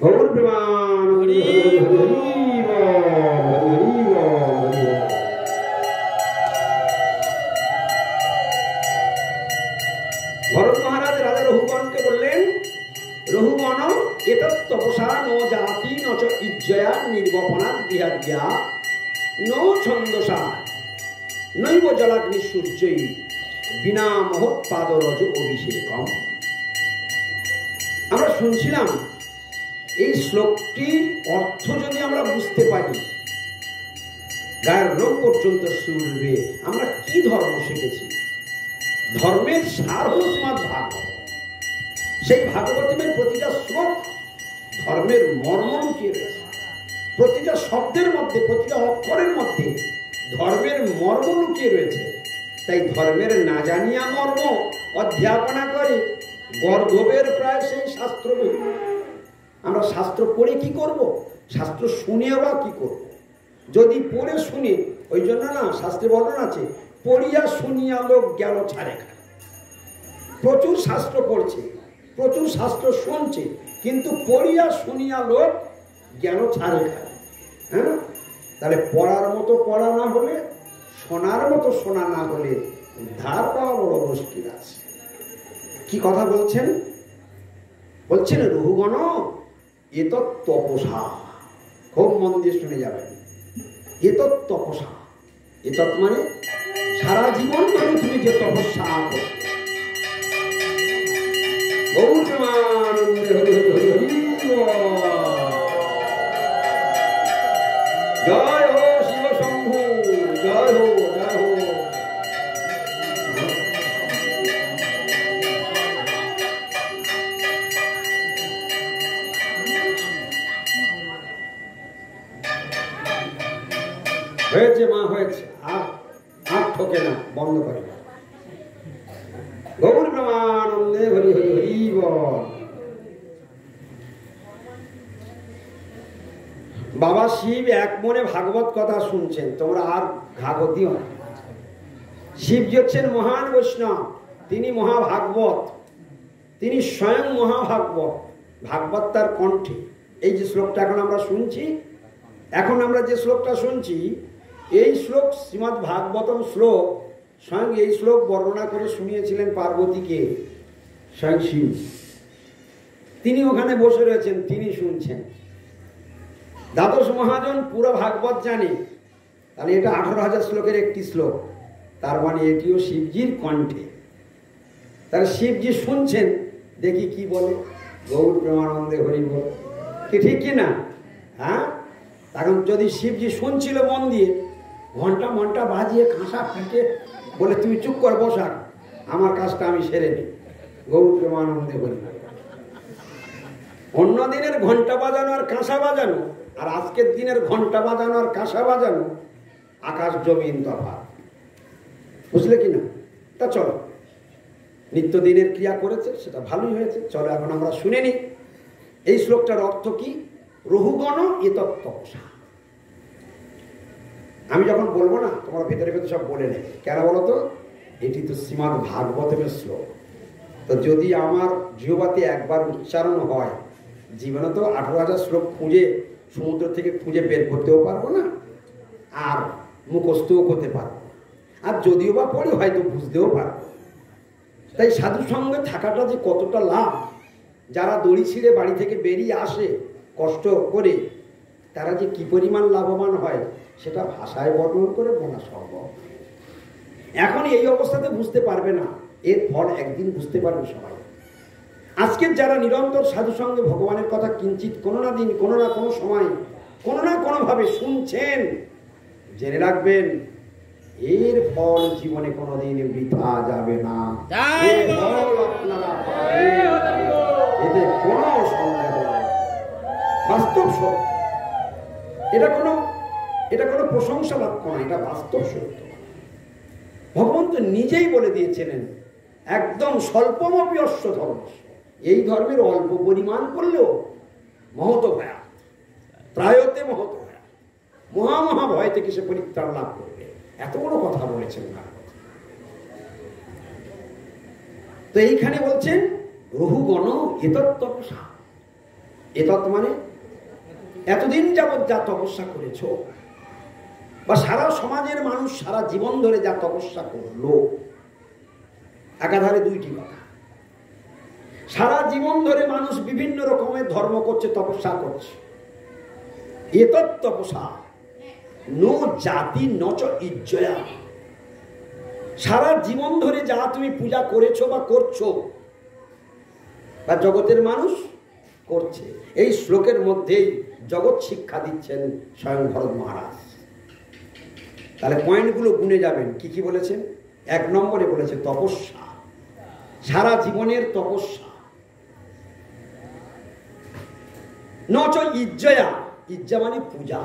গৌর প্রেমানন্দে ভরত মহারাজ রাজা রঘুগণকে বললেন, রঘুগণ এতৎ তপসা নো জাতি ন চ ইজ্জয়া নির্বপনাৎ বিহার্যা নো ছন্দসা নৈব জলাগ্নি সূর্যই বিনা মহৎপাদরজ অভিষেকম। আমরা শুনছিলাম এই শ্লোকটির অর্থ যদি আমরা বুঝতে পারি, গায়ের রোগ পর্যন্ত শুনবে আমরা কি ধর্ম শিখেছি। ধর্মের সার হল শ্রীমদ্ ভাগবত। সেই ভাগবতের প্রতিটা শ্লোক ধর্মের মর্ম লুকিয়ে রয়েছে। প্রতিটা শব্দের মধ্যে, প্রতিটা অক্ষরের মধ্যে ধর্মের মর্ম লুকিয়ে রয়েছে। তাই ধর্মের না জানিয়া মর্ম অধ্যাপনা করে গর্ভবের প্রায় সেই শাস্ত্র বই। আমরা শাস্ত্র পড়ে কি করব? শাস্ত্র শুনে বা কি করব? যদি পড়ে শুনে, ওই জন্য না শাস্ত্রে বর্ণনা আছে, পড়িয়া শুনিয়া লোক গেল ছাড়ে খায়। প্রচুর শাস্ত্র পড়ছে, প্রচুর শাস্ত্র শুনছে, কিন্তু পড়িয়া শুনিয়া লোক গেল ছাড়ে খায়। হ্যাঁ, তাহলে পড়ার মতো পড়া না হলে, শোনার মতো শোনা না হলে ধার পাওয়া বড় মুশকিল আছে। কি কথা বলছেন? বলছেন রঘুগণ এতৎ তপসা, খুব মন দিয়ে শুনে যাবেন। এতৎ তপসা, এতৎ মানে সারা জীবন ধরে তুমি যে তপস্যা করো। গৌর প্রেমানন্দে হরি হরি হরি হরি। জয় হো শিব শম্ভু, জয় হো, জয় হো। হয়েছে মা, হয়েছে, আর ঠকে না, বন্ধ করে। গৌর প্রেমানন্দে হরি হরি হরি বল। বাবা শিব এক মনে ভাগবত কথা শুনছেন, তোমরা আর ঘাগতিও না। শিবজি হচ্ছেন মহান বৈষ্ণব, তিনি মহাভাগবত, তিনি স্বয়ং মহাভাগবত। ভাগবত তার কণ্ঠে। এই যে শ্লোকটা এখন আমরা শুনছি, এখন আমরা যে শ্লোকটা শুনছি, এই শ্লোক শ্রীমদ্ ভাগবতম শ্লোক। স্বয়ং এই শ্লোক বর্ণনা করে শুনিয়েছিলেন পার্বতীকে স্বয়ং শিব। তিনি ওখানে বসে রয়েছেন, তিনি শুনছেন। দ্বাদশ মহাজন পুরো ভাগবত জানে, তাহলে এটা 18,000 শ্লোকের একটি শ্লোক, তার মানে এটিও শিবজির কণ্ঠে। তাহলে শিবজি শুনছেন, দেখি কি বলে। গৌর প্রেমানন্দে হরি বল, কি ঠিক কি না? হ্যাঁ, এখন যদি শিবজি শুনছিল মন দিয়ে, ঘন্টা মনটা বাজিয়ে কাঁসা পিটে বলে তুমি চুপ কর, বসাক, আমার কাজটা আমি সেরে নিই। গৌর প্রেমানন্দে হরি বল। অন্য দিনের ঘন্টা বাজানো আর কাঁসা বাজানো, আর আজকের দিনের ঘন্টা বাজানো আর কাঁসা বাজানো আকাশ জমিন তফাৎ। বুঝলে কি না? তা চলো, নিত্যদিনের ক্রিয়া করেছে, সেটা ভালোই হয়েছে। চলো এখন আমরা শুনে নিই এই শ্লোকটার অর্থ কি। রঘুগণ এতৎ তপসা। আমি যখন বলবো না, তোমরা ভেতরে ভেতরে সব বলে নেবে। কেন বলো তো? এটি তো শ্রীমদ্ ভাগবতের শ্লোক। তো যদি আমার জিহ্বাতে একবার উচ্চারণ হয়, জীবনে তো 18,000 শ্লোক খুঁজে সমুদ্র থেকে খুঁজে বের করতেও পারবো না, আর মুখস্থও করতে পারবো, আর যদিও বা পড়ি হয়তো বুঝতেও পারবো। তাই সাধু সঙ্গে থাকাটা যে কতটা লাভ, যারা দড়ি ছিঁড়ে বাড়ি থেকে বেরিয়ে আসে কষ্ট করে, তারা যে কি পরিমাণ লাভবান হয় সেটা ভাষায় বর্ণন করে বলা সম্ভব। এখন এই অবস্থাতে বুঝতে পারবে না, এর ফল একদিন বুঝতে পারবে সবাই। আজকের যারা নিরন্তর সাধু সঙ্গে ভগবানের কথা কিঞ্চিত কোনো না দিন, কোনো না কোনো সময়, কোনো না কোনোভাবে শুনছেন, জেনে রাখবেন এর ফল জীবনে কোনোদিন বৃথা যাবে না। এতে কোনো সন্দেহ নেই, বাস্তব সত্য। এটা কোনো প্রশংসা বাক্য না, এটা বাস্তব সত্য। ভগবান তো নিজেই বলে দিয়েছিলেন, একদম স্বল্পমপি অশ্ব ধর্ম, এই ধর্মের অল্প পরিমাণ করলেও মহত ভয়া, প্রায়তে মহত ভয়া, মহামহা ভয় থেকে সে পরিত্রাণ লাভ করবে। এত বড় কথা বলেছেন ভাগবত। তো এইখানে বলছেন রঘুগণ এতৎ তপসা। এতৎ মানে এতদিন যাবৎ যা তপস্যা করেছ, বা সারা সমাজের মানুষ সারা জীবন ধরে যা তপস্যা করলো, একাধারে দুইটি কথা। সারা জীবন ধরে মানুষ বিভিন্ন রকমের ধর্ম করছে, তপস্যা করছে। এতৎ তপস্যা নো জাতি নচ ইজ্জয়া। সারা জীবন ধরে যা তুমি পূজা করেছো বা করছো, বা জগতের মানুষ করছে, এই শ্লোকের মধ্যেই জগৎ শিক্ষা দিচ্ছেন স্বয়ং ভরত মহারাজ। তাহলে পয়েন্টগুলো গুনে যাবেন। কি কি বলেছেন? 1 নম্বরে বলেছে তপস্যা, সারা জীবনের তপস্যা। নচ ইজ্জয়া, ইজ্জা মানে পূজা।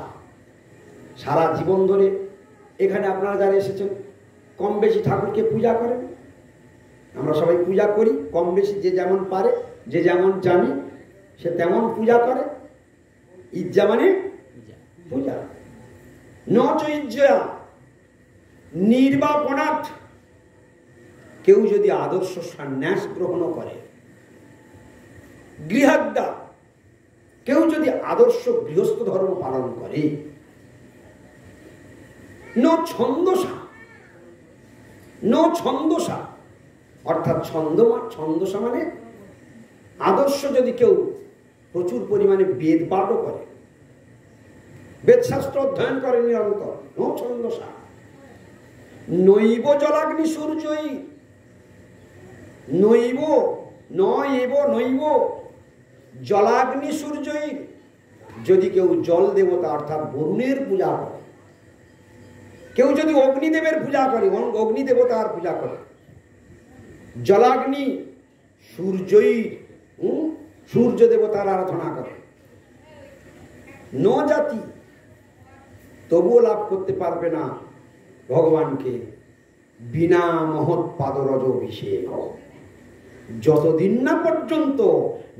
সারা জীবন ধরে এখানে আপনারা যারা এসেছেন কম বেশি ঠাকুরকে পূজা করেন, আমরা সবাই পূজা করি কম বেশি, যে যেমন পারে, যে যেমন জানি সে তেমন পূজা করে। ইজ্জা মানে পূজা। নচ ইজ্জয়া নির্বাপনাথ, কেউ যদি আদর্শ সন্ন্যাস গ্রহণ করে, গৃহাদ্দা, কেউ যদি আদর্শ গৃহস্থ ধর্ম পালন করে, নো ছন্দসা, নো ছন্দসা অর্থাৎ ছন্দসা মানে আদর্শ যদি কেউ প্রচুর পরিমাণে বেদ পাঠও করে, বেদশাস্ত্র অধ্যয়ন করে নিরন্তর, নো ছন্দসা। নৈব জলাগ্নি সূর্যই, নৈব নৈব নৈব জলাগ্নি সূর্যই, যদি কেউ জল দেবতা অর্থাৎ বরুণের পূজা করে, কেউ যদি অগ্নিদেবের পূজা করে, অগ্নি দেবতার পূজা করে, জলাগ্নি সূর্যই, সূর্য দেবতার আরাধনা করে, ন জাতি, তবুও লাভ করতে পারবে না ভগবানকে বিনা মহৎ পাদরজ অভিষেক। যতদিন না পর্যন্ত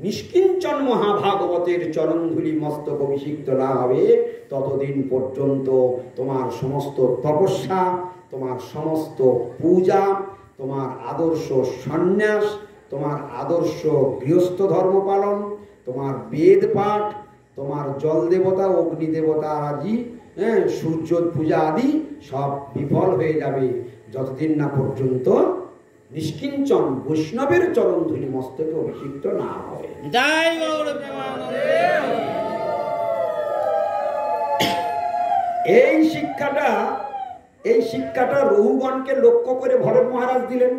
নিষ্কিঞ্চন মহাভাগবতের চরণধুলি মস্তক অভিষিক্ত না হবে, ততদিন পর্যন্ত তোমার সমস্ত তপস্যা, তোমার সমস্ত পূজা, তোমার আদর্শ সন্ন্যাস, তোমার আদর্শ গৃহস্থ ধর্ম পালন, তোমার বেদ পাঠ, তোমার জল দেবতা, অগ্নি দেবতা আদি, সূর্য পূজা আদি সব বিফল হয়ে যাবে, যতদিন না পর্যন্ত নিষ্কিঞ্চন বৈষ্ণবের চরণধুলি মস্তকে অভিষিক্ত না হয়। এই শিক্ষাটা রঘুগণকে লক্ষ্য করে ভরত মহারাজ দিলেন।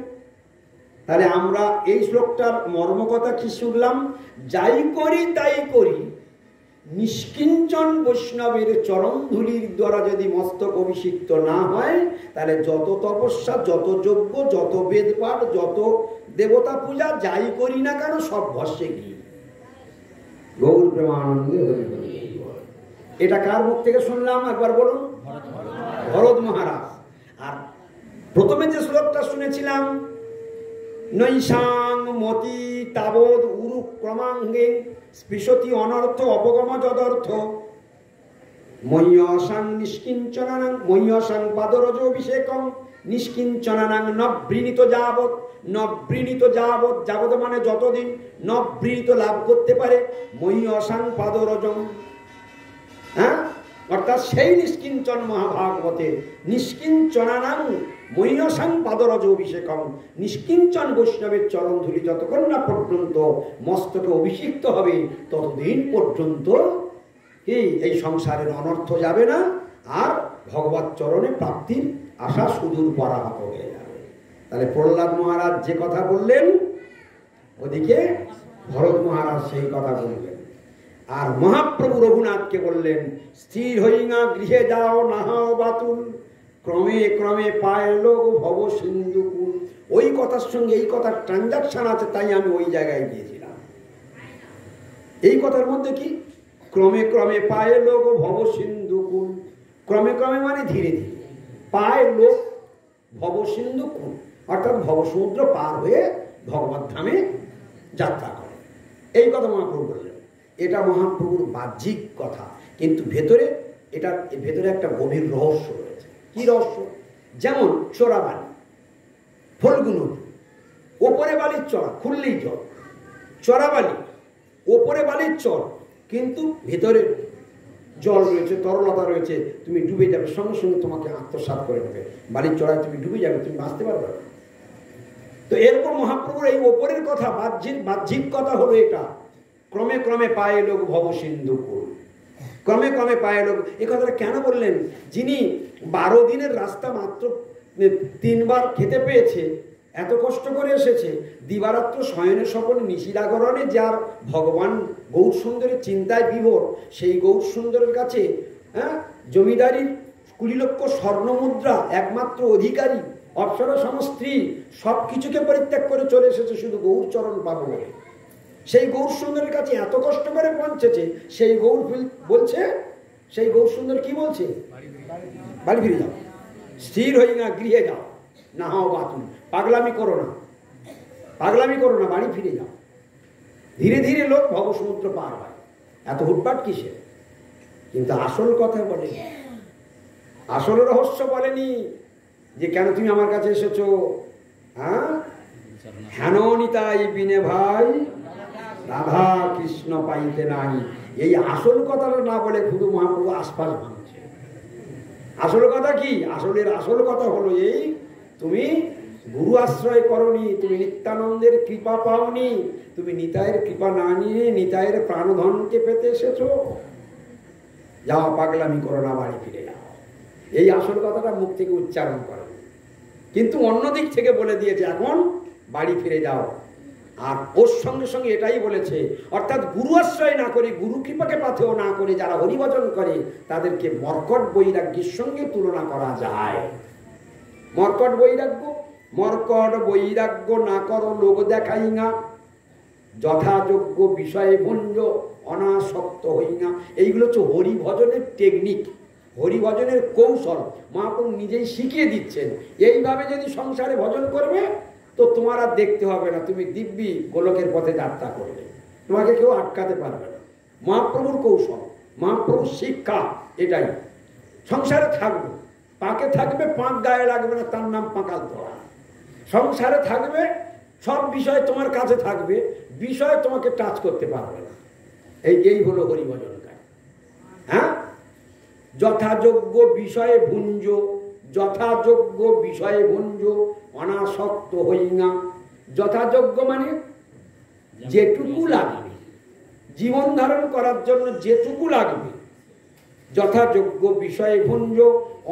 তাহলে আমরা এই শ্লোকটার মর্মকথা কি শুনলাম? যাই করি তাই করি, নিষ্কিঞ্চন বৈষ্ণবের চরণধুলির দ্বারা যদি মস্তক অভিষিক্ত না হয়, তাহলে যত তপস্যা, যত যজ্ঞ, যত বেদ পাঠ, যত দেবতা পূজা যাই করি না কেন সব ভস্মে গিয়ে। গৌর প্রেমানন্দে হরি হরি। এটা কার মুখ থেকে শুনলাম একবার বলুন? ভরত মহারাজ। আর প্রথমে যে শ্লোকটা শুনেছিলাম, নৈশাং মতি তাবদ উরু ক্রমাঙ্গে স্পৃশতি অনর্থ অপগম যদর্থ মহ্যসাং নিষ্কিঞ্চনানাং মহ্যসাং পাদরজ অভিষেকং নিষ্কিঞ্চনানাং নবৃণীত যাবৎ। নবৃণীত যাবৎ, যাবৎ মানে যতদিন, নবৃণীত লাভ করতে পারে মহ্যসাং পাদরজং, হ্যাঁ, অর্থাৎ সেই নিষ্কিঞ্চন মহাভাগবতে নিষ্কিঞ্চনানাং মহ্যসাং পাদরজ অভিষেকং, নিষ্কিঞ্চন বৈষ্ণবের চরণধুলি যতক্ষণ না পর্যন্ত মস্তকে অভিষিক্ত হবে, ততদিন পর্যন্ত কি এই সংসারের অনর্থ যাবে না, আর ভগবত চরণে প্রাপ্তির আশা সুদূর পরাহত হয়ে যাবে। তাহলে প্রহ্লাদ মহারাজ যে কথা বললেন, ওদিকে ভরত মহারাজ সেই কথা বললেন। আর মহাপ্রভু রঘুনাথকে বললেন, স্থির হইঙা গৃহে যাও নাহাও বাতুল, ক্রমে ক্রমে পায় লোক ভব সিন্ধুকুল। ওই কথার সঙ্গে এই কথার ট্রানজাকশন আছে, তাই আমি ওই জায়গায় গিয়েছিলাম। এই কথার মধ্যে কি? ক্রমে ক্রমে পায় লোক ভব সিন্ধুকুল। ক্রমে ক্রমে মানে ধীরে ধীরে, পায় লোক ভব সিন্ধুকুল অর্থাৎ ভবসমুদ্র পার হয়ে ভগবত ধামে যাত্রা করে। এই কথা মহাপ্রভু বললেন। এটা মহাপ্রভুর বাহ্যিক কথা, কিন্তু ভেতরে একটা গভীর রহস্য রয়েছে। কি রহস্য? যেমন চোরাবালি, ফল্গু নদী, ওপরে বালির চর, খুললেই জল। চোরাবালি, ওপরে বালির চর, কিন্তু ভেতরে জল রয়েছে, তরলতা রয়েছে, তুমি ডুবে যাবে, সঙ্গে সঙ্গে তোমাকে আত্মসাৎ করে নেবে, বালির চড়ায় তুমি ডুবে যাবে, তুমি বাঁচতে পারবে না। তো এরপর মহাপ্রভুর এই ওপরের কথা, বাহ্যিক কথা হলো এটা, ক্রমে ক্রমে পায়ে লোক ভব সিন্ধু কুল, ক্রমে ক্রমে পায়ে লোক। এ কথাটা কেন বললেন? যিনি 12 দিনের রাস্তা মাত্র 3 বার খেতে পেয়েছে, এত কষ্ট করে এসেছে, দিবারাত্র শয়নে স্বপন নিশিরাগরণে, যার ভগবান গৌর সুন্দরের চিন্তায় বিভোর, সেই গৌর সুন্দরের কাছে জমিদারির 20 লক্ষ স্বর্ণমুদ্রা একমাত্র অধিকারী, অপ্সরা সমস্ত্রী, সব কিছুকে পরিত্যাগ করে চলে এসেছে শুধু গৌর চরণ পাবো বলে। সেই গৌর সুন্দরের কাছে এত কষ্ট করে পৌঁছেছে, সেই গৌর বলছে, সেই গৌর সুন্দর কি বলছে? বাড়ি ফিরে যাও, স্থির হই না, গৃহে যাও, না হও বাতুন, পাগলামি করো না, পাগলামি করো না, বাড়ি ফিরে যাও। ধীরে ধীরে লোক ভবসমুদ্র পার হয়, এত হুটপাট কিসে? কিন্তু আসল কথা বলেনি, আসল রহস্য বলেনি যে কেন তুমি আমার কাছে এসেছো। হেন নিতাই বিনে ভাই রাধা কৃষ্ণ পাইতে নাই, এই আসল কথাটা না বলে শুধু মহাপ্রভু আশপাশ ভাঙছে। আসল কথা কি? আসল কথা হলো এই, তুমি গুরু আশ্রয় করনি, তুমি নিত্যানন্দের কৃপা পাওনি, তুমি নিতাইয়ের কৃপা না নিয়ে নিতাইয়ের প্রাণধনকে পেতে এসেছো। যাও, পাগলামি করো না, বাড়ি ফিরে যাও। এই আসল কথাটা মুখ থেকে উচ্চারণ করে, কিন্তু অন্য দিক থেকে বলে দিয়েছে এখন বাড়ি ফিরে যাও। আর ওর সঙ্গে সঙ্গে এটাই বলেছে, অর্থাৎ গুরু আশ্রয় না করে, গুরু কৃপাকে পাথেও না করে যারা হরিভজন করে, তাদেরকে মর্কট বৈরাগ্যের সঙ্গে তুলনা করা যায়। মর্কট বৈরাগ্য না করো লোক দেখাই না, যথাযোগ্য বিষয়ে ভঞ্জ অনাসক্ত হই না। এইগুলো হচ্ছে হরিভজনের টেকনিক, হরিভজনের কৌশল। মহাপ্রভু নিজেই শিখিয়ে দিচ্ছেন, এইভাবে যদি সংসারে ভজন করবে তো তোমার আর দেখতে হবে না, তুমি দিব্যি গোলকের পথে যাত্রা করবে, তোমাকে কেউ আটকাতে পারবে না। মহাপ্রভুর কৌশল, মহাপ্রভুর শিক্ষা এটাই। সংসারে থাকবে, পাকে থাকবে, পাঁক গায়ে লাগবে না, তার নাম পাঁকাল তোলা। সংসারে থাকবে, সব বিষয় তোমার কাছে থাকবে, বিষয় তোমাকে টাচ করতে পারবে না। এই হলো হরিভজন কাজ। হ্যাঁ, যথাযোগ্য বিষয়ে ভুঞ্জ, যথাযোগ্য বিষয়ে ভুঞ্জ অনাসক্ত হই না। যথাযোগ্য মানে যেটুকু লাগবে, জীবন ধারণ করার জন্য যেটুকু লাগবে, যথাযোগ্য বিষয়ে ভুঞ্জ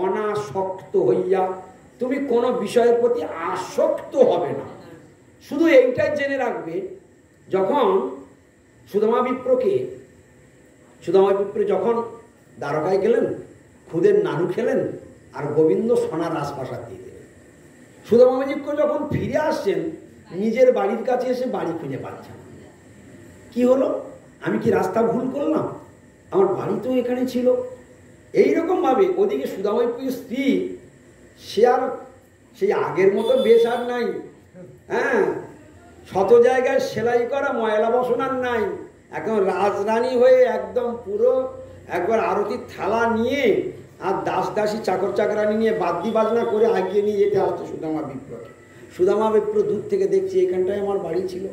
অনাসক্ত হইয়া। তুমি কোনো বিষয়ের প্রতি আসক্ত হবে না। শুধু এইটাই জেনে রাখবে, যখন সুদামা বিপ্র যখন দ্বারকায় গেলেন, খুদের নাড়ু খেলেন আর গোবিন্দ সোনার রাজপ্রাসাদ দিয়ে দিলেন। সুদামা বিপ্র যখন ফিরে আসছেন, নিজের বাড়ির কাছে এসে বাড়ি খুঁজে পাচ্ছেন। কি হলো? আমি কি রাস্তা ভুল করলাম? আমার বাড়ি তো এখানে ছিল। এইরকম ভাবে ওদিকে সুদামা বিপ্রের স্ত্রী, সে আর সেই আগের মতো বেশ আর নাই। হ্যাঁ, শত জায়গায় সেলাই করা ময়লা বসনার নাই, এখন রাজরানী হয়ে একদম পুরো একবার আরতির থালা নিয়ে আর দাসী চাকর চাকরানি নিয়ে বাদ্যি বাজনা করে আগিয়ে নিয়ে যেতে আসতো সুদামা বিপ্রকে। সুদামা বিপ্র দূর থেকে দেখছি এখানটায় আমার বাড়ি ছিল,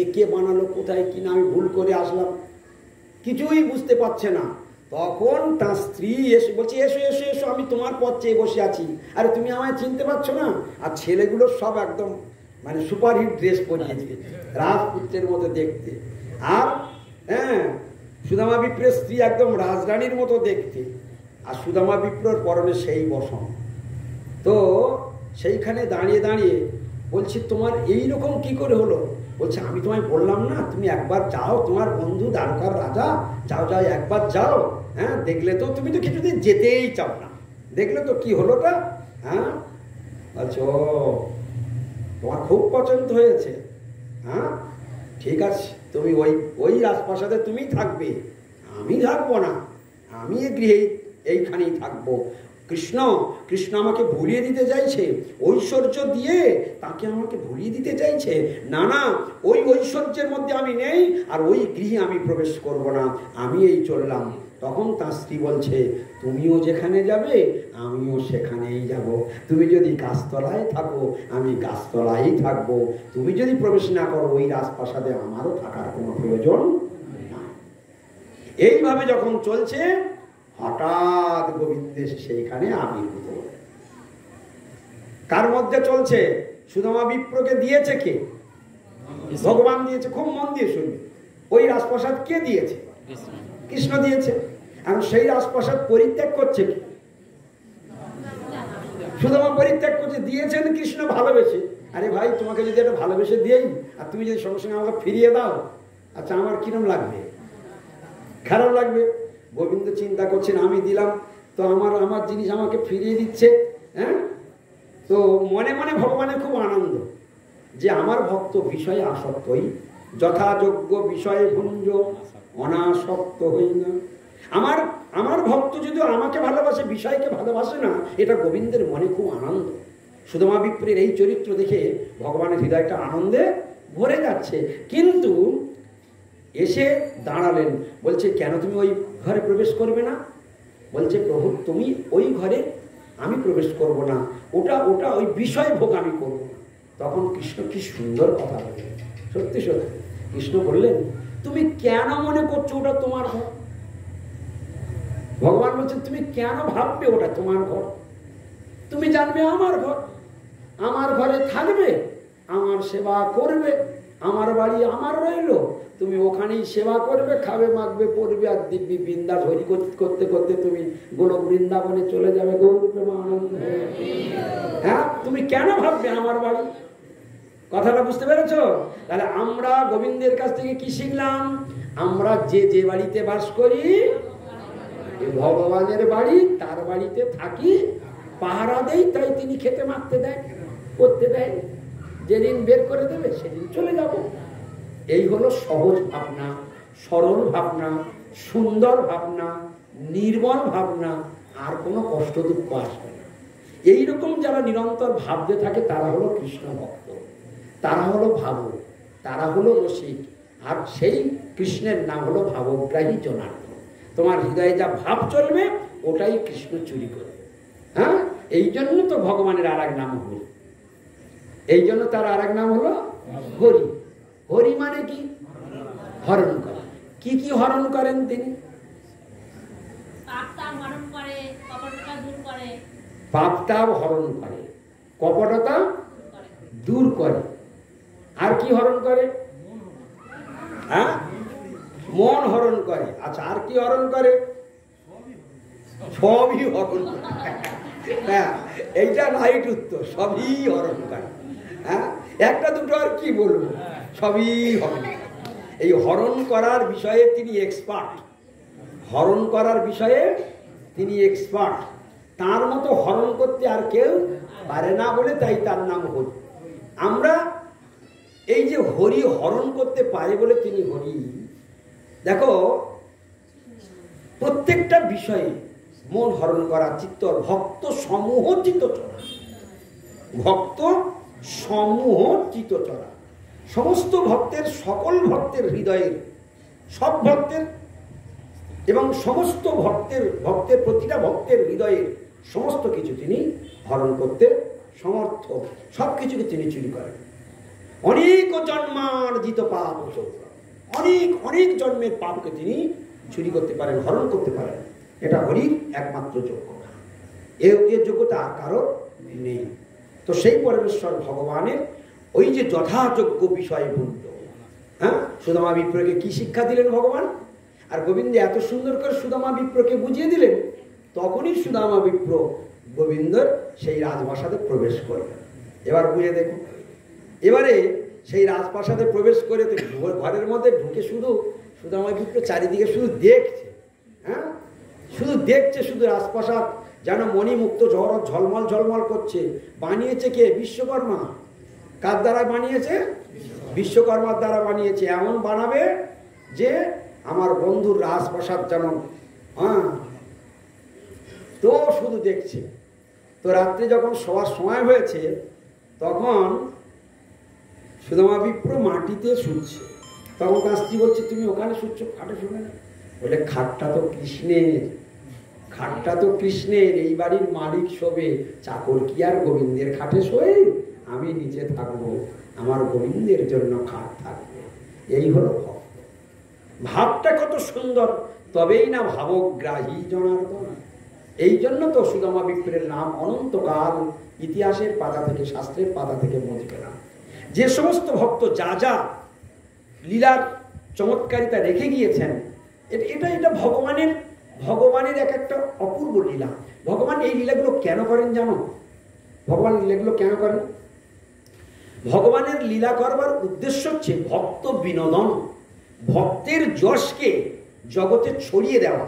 এ কে বানালো, কোথায় কিনা আমি ভুল করে আসলাম, কিছুই বুঝতে পারছে না। তখন তার স্ত্রী এসে বলছে, এসো এসো এসো, আমি তোমার পথ চেয়ে বসে আছি, আরে তুমি আমায় চিনতে পারছো না? আর ছেলেগুলো সব একদম মানে সুপারহিট ড্রেস পরিয়েছে, রাজপুত্রের মতো দেখতে। আর হ্যাঁ, সুদামা বিপ্রের স্ত্রী একদম রাজরানীর মতো দেখতে, আর সুদামা বিপ্রর পরনে সেই বসন। তো সেইখানে দাঁড়িয়ে দাঁড়িয়ে বলছি, তোমার এই রকম কি করে হলো? বলছে, আমি তোমায় বললাম না, তুমি একবার যাও, তোমার বন্ধু দ্বারকার রাজা, যাও যাও একবার যাও। হ্যাঁ, দেখলে তো, তুমি তো কিছুদিন যেতেই চাও না, দেখলে তো কি হলোটা। হ্যাঁ, আচ্ছা, তোমার খুব পছন্দ হয়েছে। হ্যাঁ, ঠিক আছে, তুমি ওই রাজপ্রাসাদে তুমি থাকবে, আমি থাকবো না, আমি গৃহে এইখানেই থাকবো। কৃষ্ণ আমাকে ভুলিয়ে দিতে চাইছে, ঐশ্বর্য দিয়ে তাকে আমাকে ভুলিয়ে দিতে চাইছে। না না, ওই ঐশ্বর্যের মধ্যে আমি নেই, আর ওই গৃহে আমি প্রবেশ করব না, আমি এই চললাম। তখন তার স্ত্রী বলছে, তুমিও যেখানে যাবে আমিও সেখানেই যাব, তুমি যদি গাছতলায় থাকো আমি গাছতলায় থাকবো, তুমি যদি প্রবেশ না করো ওই রাজপ্রাসাদে আমারও থাকার কোনো প্রয়োজন নাই। এইভাবে যখন চলছে, হঠাৎ গোবিন্দ সেইখানে আবির্ভূত হলেন। কার মধ্যে চলছে? সুদামা বিপ্রকে দিয়েছে কে? ভগবান দিয়েছে। খুব মন দিয়ে শুনবে, ওই রাজপ্রাসাদ কে দিয়েছে? কৃষ্ণ দিয়েছে। আর সেই রাজপ্রাসাদ পরিত্যাগ করছে কি? সুদামা পরিত্যাগ করছে। দিয়েছেন কৃষ্ণ ভালোবেসে। আরে ভাই, তোমাকে যদি এটা ভালোবেসে দিই আর তুমি যদি সঙ্গে সঙ্গে আমাকে ফিরিয়ে দাও, আচ্ছা আমার কিরম লাগবে? খারাপ লাগবে। গোবিন্দ চিন্তা করছেন, আমি দিলাম তো আমার জিনিস আমাকে ফিরিয়ে দিচ্ছে। হ্যাঁ, তো মনে মনে ভগবানের খুব আনন্দ যে আমার ভক্ত বিষয়ে আসক্তই, যথাযোগ্য বিষয়ে ভুঞ্জ অনাসক্ত হই না। আমার ভক্ত যদি আমাকে ভালোবাসে, বিষয়কে ভালোবাসে না, এটা গোবিন্দের মনে খুব আনন্দ। সুদামা বিপ্রের এই চরিত্র দেখে ভগবানের হৃদয়টা আনন্দে ভরে যাচ্ছে। কিন্তু এসে দাঁড়ালেন, বলছে কেন তুমি ওই ঘরে প্রবেশ করবে না? বলছে প্রভু, তুমি ওই ঘরে আমি প্রবেশ করব না, ওটা ওই বিষয় ভোগ আমি করব না। তখন কৃষ্ণ কি সুন্দর কথা বললেন, সত্যি সত্যি। কৃষ্ণ বললেন, তুমি কেন মনে করছো ওটা তোমার ঘর? ভগবান বলছেন, তুমি কেন ভাববে ওটা তোমার ঘর? তুমি জানবে আমার ঘর, আমার ঘরে থাকবে, আমার সেবা করবে, আমার বাড়ি আমার রইল, তুমি ওখানেই সেবা করবে, খাবে, মাখবে, পড়বে, আর দিব্যি বৃন্দাস হরি করতে করতে তুমি গোলক বৃন্দাবনে চলে যাবে গৌর প্রেমানন্দ। হ্যাঁ, তুমি কেন ভাববে আমার বাড়ি? কথাটা বুঝতে পেরেছো? তাহলে আমরা গোবিন্দের কাছ থেকে কি শিখলাম? আমরা যে যে বাড়িতে বাস করি, ভগবানের বাড়ি, তার বাড়িতে থাকি, পাহারা দেই, তাই তিনি খেতে মারতে দেয়, করতে দেয়। যেদিন বের করে দেবে সেদিন চলে যাব। এই হলো সহজ ভাবনা, সরল ভাবনা, সুন্দর ভাবনা, নির্মল ভাবনা। আর কোনো কষ্ট দুঃখ আসবে না। এইরকম যারা নিরন্তর ভাবতে থাকে তারা হলো কৃষ্ণ ভক্ত, তারা হলো ভাবক, তারা হলো রসিক। আর সেই কৃষ্ণের নাম হলো ভাবগ্রাহী জনার্দন। তোমার হৃদয়ে যা ভাব চলবে ওটাই কৃষ্ণ চুরি করবে। হ্যাঁ, এই জন্য তো ভগবানের আর এক নাম হরি। এই জন্য তার আর এক নাম হলো হরি। হরি মানে কি? হরণ করা। কি কি হরণ করেন তিনি? পাপতাপ হরণ করে, কপটতা দূর করে। আর কি হরণ করে? হ্যাঁ, মন হরণ করে। আচ্ছা, আর কি হরণ করে? সবই হরণ করে। হ্যাঁ, এইটা রাইট উত্তর, সবই হরণ করে। হ্যাঁ, একটা দুটো আর কি বলবো, সবই হরণ। এই হরণ করার বিষয়ে তিনি এক্সপার্ট। হরণ করার বিষয়ে তিনি এক্সপার্ট। তার মতো হরণ করতে আর কেউ পারে না বলে তাই তার নাম হরি। আমরা এই যে হরি হরণ করতে পারে বলে তিনি হরি। দেখো, প্রত্যেকটা বিষয়ে মন হরণ করা, চিত্ত, ভক্ত সমূহ চিত্তচরা, ভক্ত সমূহ চিত্তচরা। সমস্ত ভক্তের, সকল ভক্তের হৃদয়ের, সব ভক্তের এবং সমস্ত ভক্তের প্রতিটা ভক্তের হৃদয়ের সমস্ত কিছু তিনি হরণ করতে সমর্থ। সব কিছুকে তিনি চুরি করেন। অনেক জন্মার্জিত পাপ, অনেক অনেক জন্মের পাপকে তিনি চুরি করতে পারেন, হরণ করতে পারেন। এটা হরির একমাত্র যোগ্যতা। এর যোগ্যতা আর কারো নেই। তো সেই পরমেশ্বর ভগবানের ওই যে যথাযোগ্য বিষয় ভুঞ্জ। হ্যাঁ, সুদামা বিপ্রকে কি শিক্ষা দিলেন ভগবান? আর গোবিন্দ এত সুন্দর করে সুদামা বিপ্রকে বুঝিয়ে দিলেন। তখনই সুদামা বিপ্র গোবিন্দর সেই রাজপ্রাসাদে প্রবেশ করলেন। এবার বুঝে দেখুন, এবারে সেই রাজপ্রাসাদে প্রবেশ করে ঘরের মধ্যে ঢুকে শুধু সুদামা বিপ্র চারিদিকে শুধু দেখছে। হ্যাঁ, শুধু দেখছে, শুধু রাজপ্রাসাদ যেন মণিমুক্ত ঝলমল ঝলমল করছে। বানিয়েছে কে? বিশ্বকর্মা। কার দ্বারা বানিয়েছে? বিশ্বকর্মার দ্বারা বানিয়েছে। এমন বানাবে যে আমার বন্ধুর রাজপ্রাসাদ যেন, হ্যাঁ, তো শুধু দেখছে। তো রাত্রে যখন শোয়ার সময় হয়েছে তখন সুদামা বিপ্র মাটিতে শুচ্ছে। তখন তার স্ত্রী বলছে, তুমি ওখানে শুচ্ছ, খাটে শুনে না? বলে, খাটটা তো কৃষ্ণের, খাটটা তো কৃষ্ণের, এই বাড়ির মালিক শোবে, চাকর কি আর গোবিন্দের খাটে শোয়ে? আমি নিচে থাকবো, আমার গোবিন্দের জন্য খাট থাকবে। এই হলো ভক্ত। ভাবটা কত সুন্দর, তবেই না ভাবগ্রাহী জনার্দন। এই জন্য তো সুদামা বিপ্রের নাম অনন্তকাল ইতিহাসের পাতা থেকে, শাস্ত্রের পাতা থেকে মুছবে না। যে সমস্ত ভক্ত যা যা লীলার চমৎকারিতা রেখে গিয়েছেন, এটা ভগবানের এক একটা অপূর্ব লীলা। ভগবান এই লীলাগুলো কেন করেন জানো? ভগবান লীলাগুলো কেন করেন? ভগবানের লীলা করবার উদ্দেশ্য হচ্ছে ভক্ত বিনোদন, ভক্তের যশকে জগতে ছড়িয়ে দেওয়া,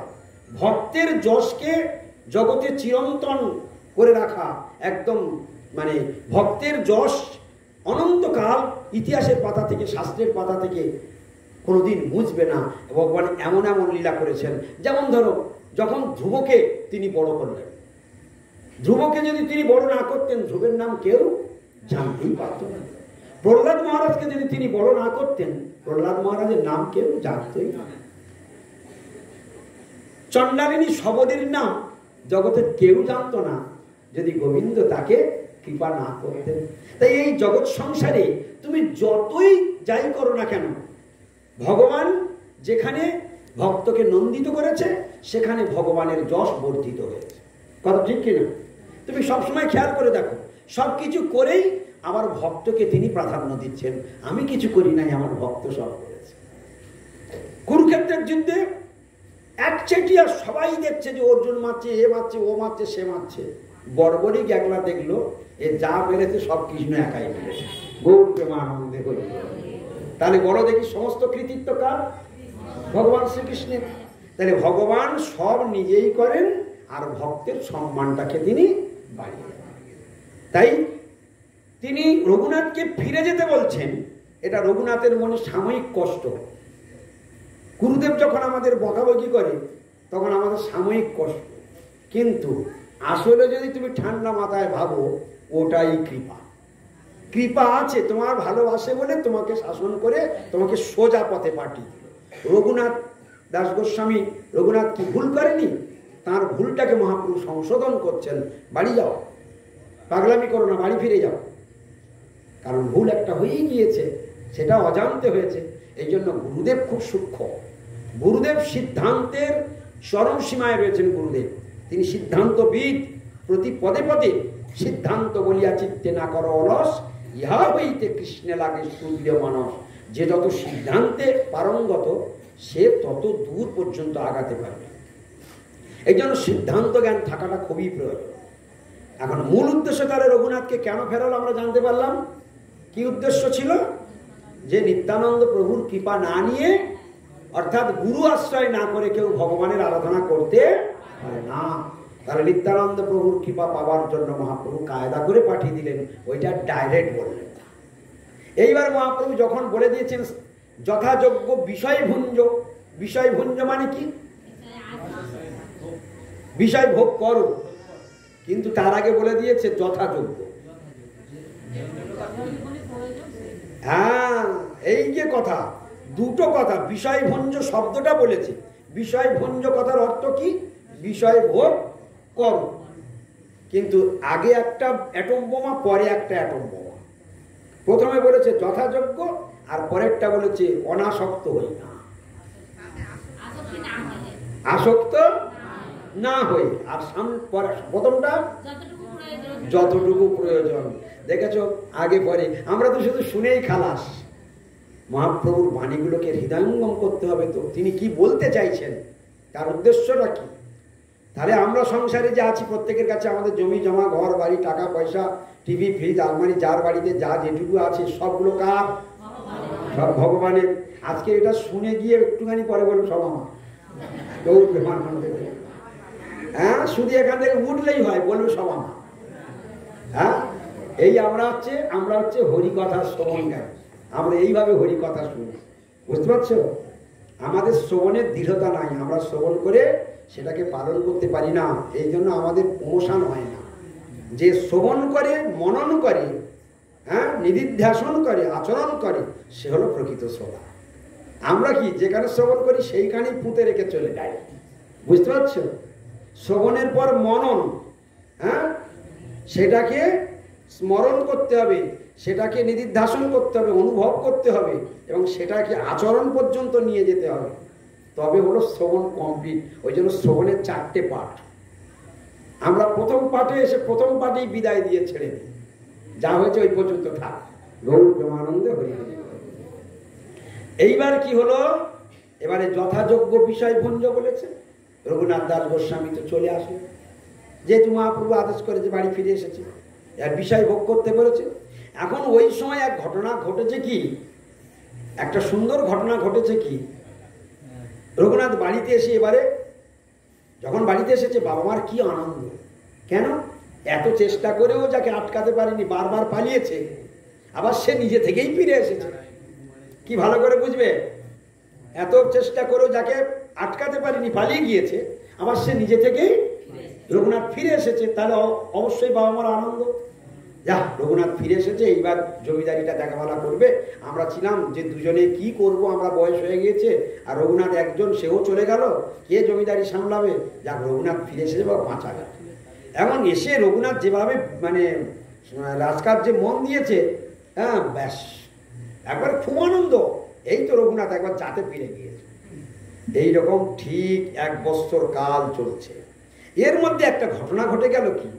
ভক্তের যশকে জগতে চিরন্তন করে রাখা। একদম মানে ভক্তের যশ অনন্তকাল ইতিহাসের পাতা থেকে, শাস্ত্রের পাতা থেকে কোনোদিন মুছবে না। ভগবান এমন এমন লীলা করেছেন, যেমন ধরো যখন ধ্রুবকে তিনি বড় করলেন, ধ্রুবকে যদি তিনি বড় না করতেন, ধ্রুবের নাম কেউ জানতেই পারত না। প্রহ্লাদ মহারাজকে যদি তিনি বড় না করতেন, প্রহ্লাদ মহারাজের নাম কেউ জানতই না। চণ্ডালিনী শবদের নাম জগতের কেউ জানত না যদি গোবিন্দ তাকে কৃপা না করতেন। তাই এই জগৎ সংসারে তুমি যতই যাই করো না কেন, ভগবান যেখানে ভক্তকে নন্দিত করেছে, সেখানে ভগবানের যশ বর্ধিত হয়েছে। কথা ঠিক কিনা? তুমি সবসময় খেয়াল করে দেখো, সবকিছু করেই আমার ভক্তকে তিনি প্রাধান্য দিচ্ছেন। আমি কিছু করি নাই, আমার ভক্ত সব করেছে। কুরুক্ষেত্রের যুদ্ধে একচেটিয়া সবাই দেখছে যে অর্জুন মারছে, এ মারছে, ও মারছে, সে মারছে। বর্বরিক একলা দেখলো, এ যা মেরেছে সব কৃষ্ণ একাই মেরেছে। গৌর প্রেমানন্দে হল। তাহলে বড় দেখি সমস্ত কৃতিত্ব কার? ভগবান শ্রীকৃষ্ণের। তাহলে ভগবান সব নিজেই করেন, আর ভক্তের সম্মানটাকে তিনি বাড়িয়ে দেন। তাই তিনি রঘুনাথকে ফিরে যেতে বলছেন। এটা রঘুনাথের মনে সাময়িক কষ্ট। গুরুদেব যখন আমাদের বকাবকি করে, তখন আমাদের সাময়িক কষ্ট, কিন্তু আসলে যদি তুমি ঠান্ডা মাথায় ভাবো, ওটাই কৃপা। কৃপা আছে, তোমার ভালোবাসে বলে তোমাকে শাসন করে তোমাকে সোজা পথে পাঠিয়ে দিল। রঘুনাথ দাস গোস্বামী রঘুনাথ কি ভুল করেনি? তার ভুলটাকে মহাপ্রভু সংশোধন করছেন। বাড়ি যাও, পাগলামি করো না, বাড়ি ফিরে যাও। কারণ ভুল একটা হয়েই গিয়েছে, সেটা অজান্তে হয়েছে। এই জন্য গুরুদেব খুব সূক্ষ্ম। গুরুদেব সিদ্ধান্তের চরম সীমায় রয়েছেন। গুরুদেব তিনি সিদ্ধান্তবিদ। প্রতি পদে পদে সিদ্ধান্ত বলিয়া চিত্তে না করো অলস, ইহা হইতে কৃষ্ণে লাগে তুল্য মানস। যে যত সিদ্ধান্তে পারঙ্গত, সে তত দূর পর্যন্ত আগাতে পারবে। এই জন্য সিদ্ধান্ত জ্ঞান থাকাটা খুবই প্রয়োজন। এখন মূল উদ্দেশ্য তাহলে রঘুনাথকে কেন ফেরালো আমরা জানতে পারলাম। কি উদ্দেশ্য ছিল? যে নিত্যানন্দ প্রভুর কৃপা না নিয়ে, অর্থাৎ গুরু আশ্রয় না করে কেউ ভগবানের আরাধনা করতে পারে না। তাহলে নিত্যানন্দ প্রভুর কৃপা পাওয়ার জন্য মহাপ্রভু কায়দা করে পাঠিয়ে দিলেন, ওইটা ডাইরেক্ট বললেন। এইবার মহাপ্রভু যখন বলে দিয়েছেন যথাযোগ্য বিষয় ভুঞ্জ। বিষয় ভুঞ্জ মানে কি? বিষয় ভোগ করো, কিন্তু তার আগে বলে দিয়েছে যথাযোগ্য। হ্যাঁ, এই যে কথা, দুটো কথা। বিষয় ভঞ্জ শব্দটা বলেছে, বিষয় ভঞ্জ কথার অর্থ কি? বিষয় ভোগ করো। কিন্তু আগে একটা অ্যাটম বোমা, পরে একটা অ্যাটম বোমা। প্রথমে বলেছে যথাযোগ্য, আর পরেরটা বলেছে অনাসক্ত হই না, আসক্ত না হই। আর প্রথমটা যতটুকু প্রয়োজন। দেখেছো, আগে পরে আমরা তো শুধু শুনেই খালাস। মহাপ্রভুর বাণীগুলোকে হৃদয়ঙ্গম করতে হবে। তো তিনি কি বলতে চাইছেন, তার উদ্দেশ্যটা কি? তাহলে আমরা সংসারে যে আছি, প্রত্যেকের কাছে আমাদের জমি জমা, ঘর বাড়ি, টাকা পয়সা, টিভি, ফ্রিজ, আলমারি, যার বাড়িতে যা যেটুকু আছে সবগুলো কার? সব ভগবানের। আজকে এটা শুনে গিয়ে একটুখানি পরে বলবো সব আমার। হ্যাঁ, শুধু এখান থেকে উঠলেই হয়, বলবে সব আমার। হ্যাঁ, এই আমরা হচ্ছে হরিকথা শ্রবণকারী। আমরা এইভাবে হরিকথা শুনি, বুঝতে পারছো? আমাদের শ্রবণের দৃঢ়তা নাই, আমরা শ্রবণ করে সেটাকে পালন করতে পারি না। এই জন্য আমাদের প্রমোশন হয় না। যে শ্রবণ করে, মনন করে, হ্যাঁ, নিদিধ্যাসন করে, আচরণ করে, সে হলো প্রকৃত শ্রোতা। আমরা কি যেখানে শ্রবণ করি সেইখানেই পুঁতে রেখে চলে যাই, বুঝতে পারছো? শ্রবণের পর মনন, হ্যাঁ, সেটাকে স্মরণ করতে হবে, সেটাকে নিদিধ্যাসন করতে হবে, অনুভব করতে হবে এবং সেটাকে আচরণ পর্যন্ত নিয়ে যেতে হবে, তবে হলো শ্রবণ কমপ্লিট। ওই জন্য শ্রবণের 4টে পাঠ। আমরা প্রথম পাঠে এসে প্রথম পাঠেই বিদায় দিয়ে ছেড়ে দিই, যা হয়েছে ওই পর্যন্ত থাক। গৌর প্রেমানন্দে হরি হরি। এইবার কি হলো, এবারে যথাযোগ্য বিষয় ভঞ্জ বলেছে। রঘুনাথ দাস গোস্বামী তো চলে আসলো, যেহেতু মহাপ্রভু আদেশ করে যে বাড়ি ফিরে এসেছে, এর বিষয় ভোগ করতে পেরেছে। এখন ওই সময় এক ঘটনা ঘটেছে, কি একটা সুন্দর ঘটনা ঘটেছে। কি রঘুনাথ বাড়িতে এসে, এবারে যখন বাড়িতে এসেছে, বাবা মার কি আনন্দ! কেন? এত চেষ্টা করেও যাকে আটকাতে পারেনি, বারবার পালিয়েছে, আবার সে নিজে থেকেই ফিরে এসেছে। কি ভালো করে বুঝবে, এত চেষ্টা করেও যাকে আটকাতে পারেনি, পালিয়ে গিয়েছে, আবার সে নিজে থেকেই রঘুনাথ ফিরে এসেছে, তাহলে অবশ্যই বাবা মার আনন্দ। যা, রঘুনাথ ফিরে এসেছে, এইবার জমিদারিটা দেখাশোনা করবে। আমরা ছিলাম যে দুজনে কি করব, আমরা বয়স হয়ে গিয়েছে, আর রঘুনাথ একজন, সেও চলে গেল, কে জমিদারি সামলাবে? যাক, রঘুনাথ ফিরে এসেছে বা বাঁচা গেল। এখন এসে রঘুনাথ যেভাবে মানে রাজকার্যে মন দিয়েছে, হ্যাঁ, ব্যাস একবার খুব আনন্দ। এই তো রঘুনাথ একবার যাতে ফিরে গিয়েছে। এইরকম ঠিক 1 বৎসর কাল চলছে। এর মধ্যে একটা ঘটনা ঘটে গেল। কি,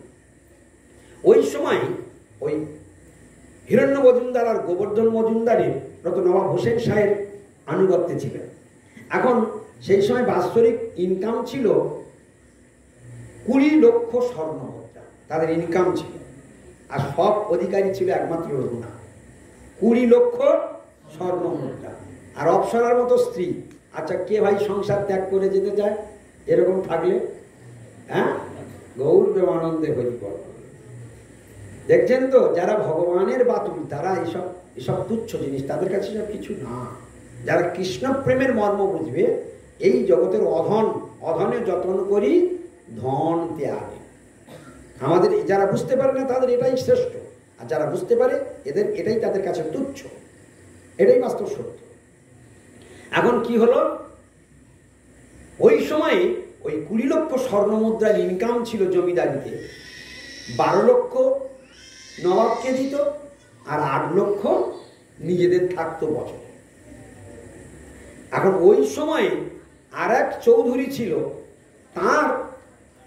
ওই সময় ওই হিরণ্য মজুমদার আর গোবর্ধন মজুমদারের নবাব হোসেন শাহের আনুগত্যে ছিলেন। এখন সেই সময় বাৎসরিক ইনকাম ছিল 20 লক্ষ স্বর্ণ মুদ্রা, তাদের ইনকাম ছিল। আর সব অধিকারী ছিল একমাত্র রঘুনাথ। 20 লক্ষ স্বর্ণ মুদ্রা আর অপ্সরার মতো স্ত্রী। আচ্ছা, কে ভাই সংসার ত্যাগ করে যেতে চায় এরকম থাকলে? হ্যাঁ, গৌর প্রেমানন্দে হরি বল। দেখছেন তো, যারা ভগবানের বাতুল, তারা এসব তুচ্ছ জিনিস, তাদের কাছে সব কিছু না। যারা কৃষ্ণ প্রেমের মর্ম বুঝবে, এই জগতের অধনে যতন করি ধন ত্যাগে। আমাদের যারা বুঝতে পারে না, তাদের এটাই শ্রেষ্ঠ, আর যারা বুঝতে পারে, এটাই তাদের কাছে তুচ্ছ। এটাই বাস্তব সত্য। এখন কি হলো, ওই সময় ওই 20 লক্ষ স্বর্ণ মুদ্রার ইনকাম ছিল জমিদারিতে। 12 লক্ষ নবাবকে দিত, আর 8 লক্ষ নিজেদের থাকতো বছর। এখন ওই সময় আর এক চৌধুরী ছিল, তার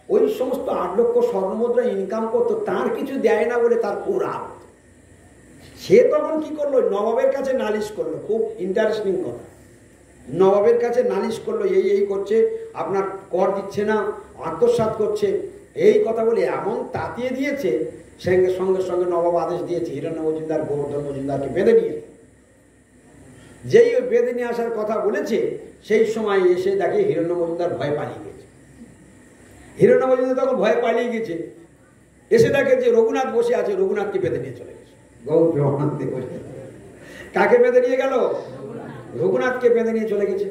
ওই সমস্ত 8 লক্ষ স্বর্ণ মুদ্রা ইনকাম করতো, তার কিছু দেয় না বলে তার খুব রাগ। সে তখন কি করলো, নবাবের কাছে নালিশ করলো। খুব ইন্টারেস্টিং কথা। নবাবের কাছে নালিশ করলো, এই করছে, আপনার কর দিচ্ছে না, আত্মসাৎ করছে, এই কথা বলে এমন তাতিয়ে দিয়েছে। সঙ্গে সঙ্গে নবাব আদেশ দিয়েছে হিরণ্য মজুমদার গোবর্ধন মজুমদারকে বেঁধে নিয়ে। যেই ওই বেঁধে নিয়ে আসার কথা বলেছে, সেই সময় এসে দেখে হিরণ্য মজুমদার ভয়ে পালিয়ে গেছে। হিরণ্য মজুমদার তখন ভয়ে পালিয়ে গেছে, এসে দেখে যে রঘুনাথ বসে আছে, রঘুনাথকে বেঁধে নিয়ে চলে গেছে। গৌর প্রেমানন্দে বসে কাকে বেঁধে নিয়ে গেল? রঘুনাথকে বেঁধে নিয়ে চলে গেছে।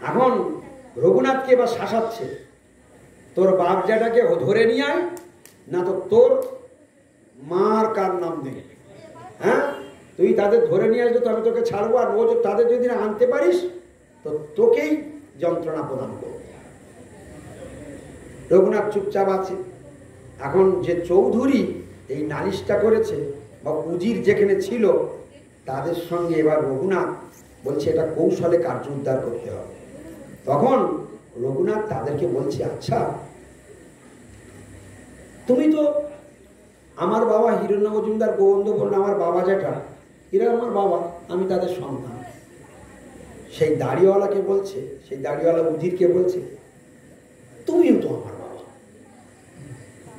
এখন রঘুনাথকে এবার শাসাচ্ছে, তোর বাপ জ্যাঠাকে ধরে নিয়ে আয়, না তো তোর মার কার নাম দেবে। হ্যাঁ, তুই তাদের ধরে নিয়ে আসবে তো আমি তোকে ছাড়বো, আর ও তাদের যদি না আনতে পারিস তো তোকেই যন্ত্রণা প্রদান করবে। রঘুনাথ চুপচাপ আছে। এখন যে চৌধুরী এই নালিশটা করেছে, বা উজির যেখানে ছিল, তাদের সঙ্গে এবার রঘুনাথ বলছে এটা কৌশলে কার্য উদ্ধার করতে হবে। তখন রঘুনাথ তাদেরকে বলছে, আচ্ছা, তুমি তো আমার বাবা হিরণ্য মজুমদার, গোবিন্দ বলল আমার বাবা জ্যাঠা, এরা আমার বাবা, আমি তাদের সন্তান। সেই দাড়িওয়ালাকে বলছে, সেই দাড়িওয়ালা উজিরকে বলছে, তুমিও তো আমার বাবা,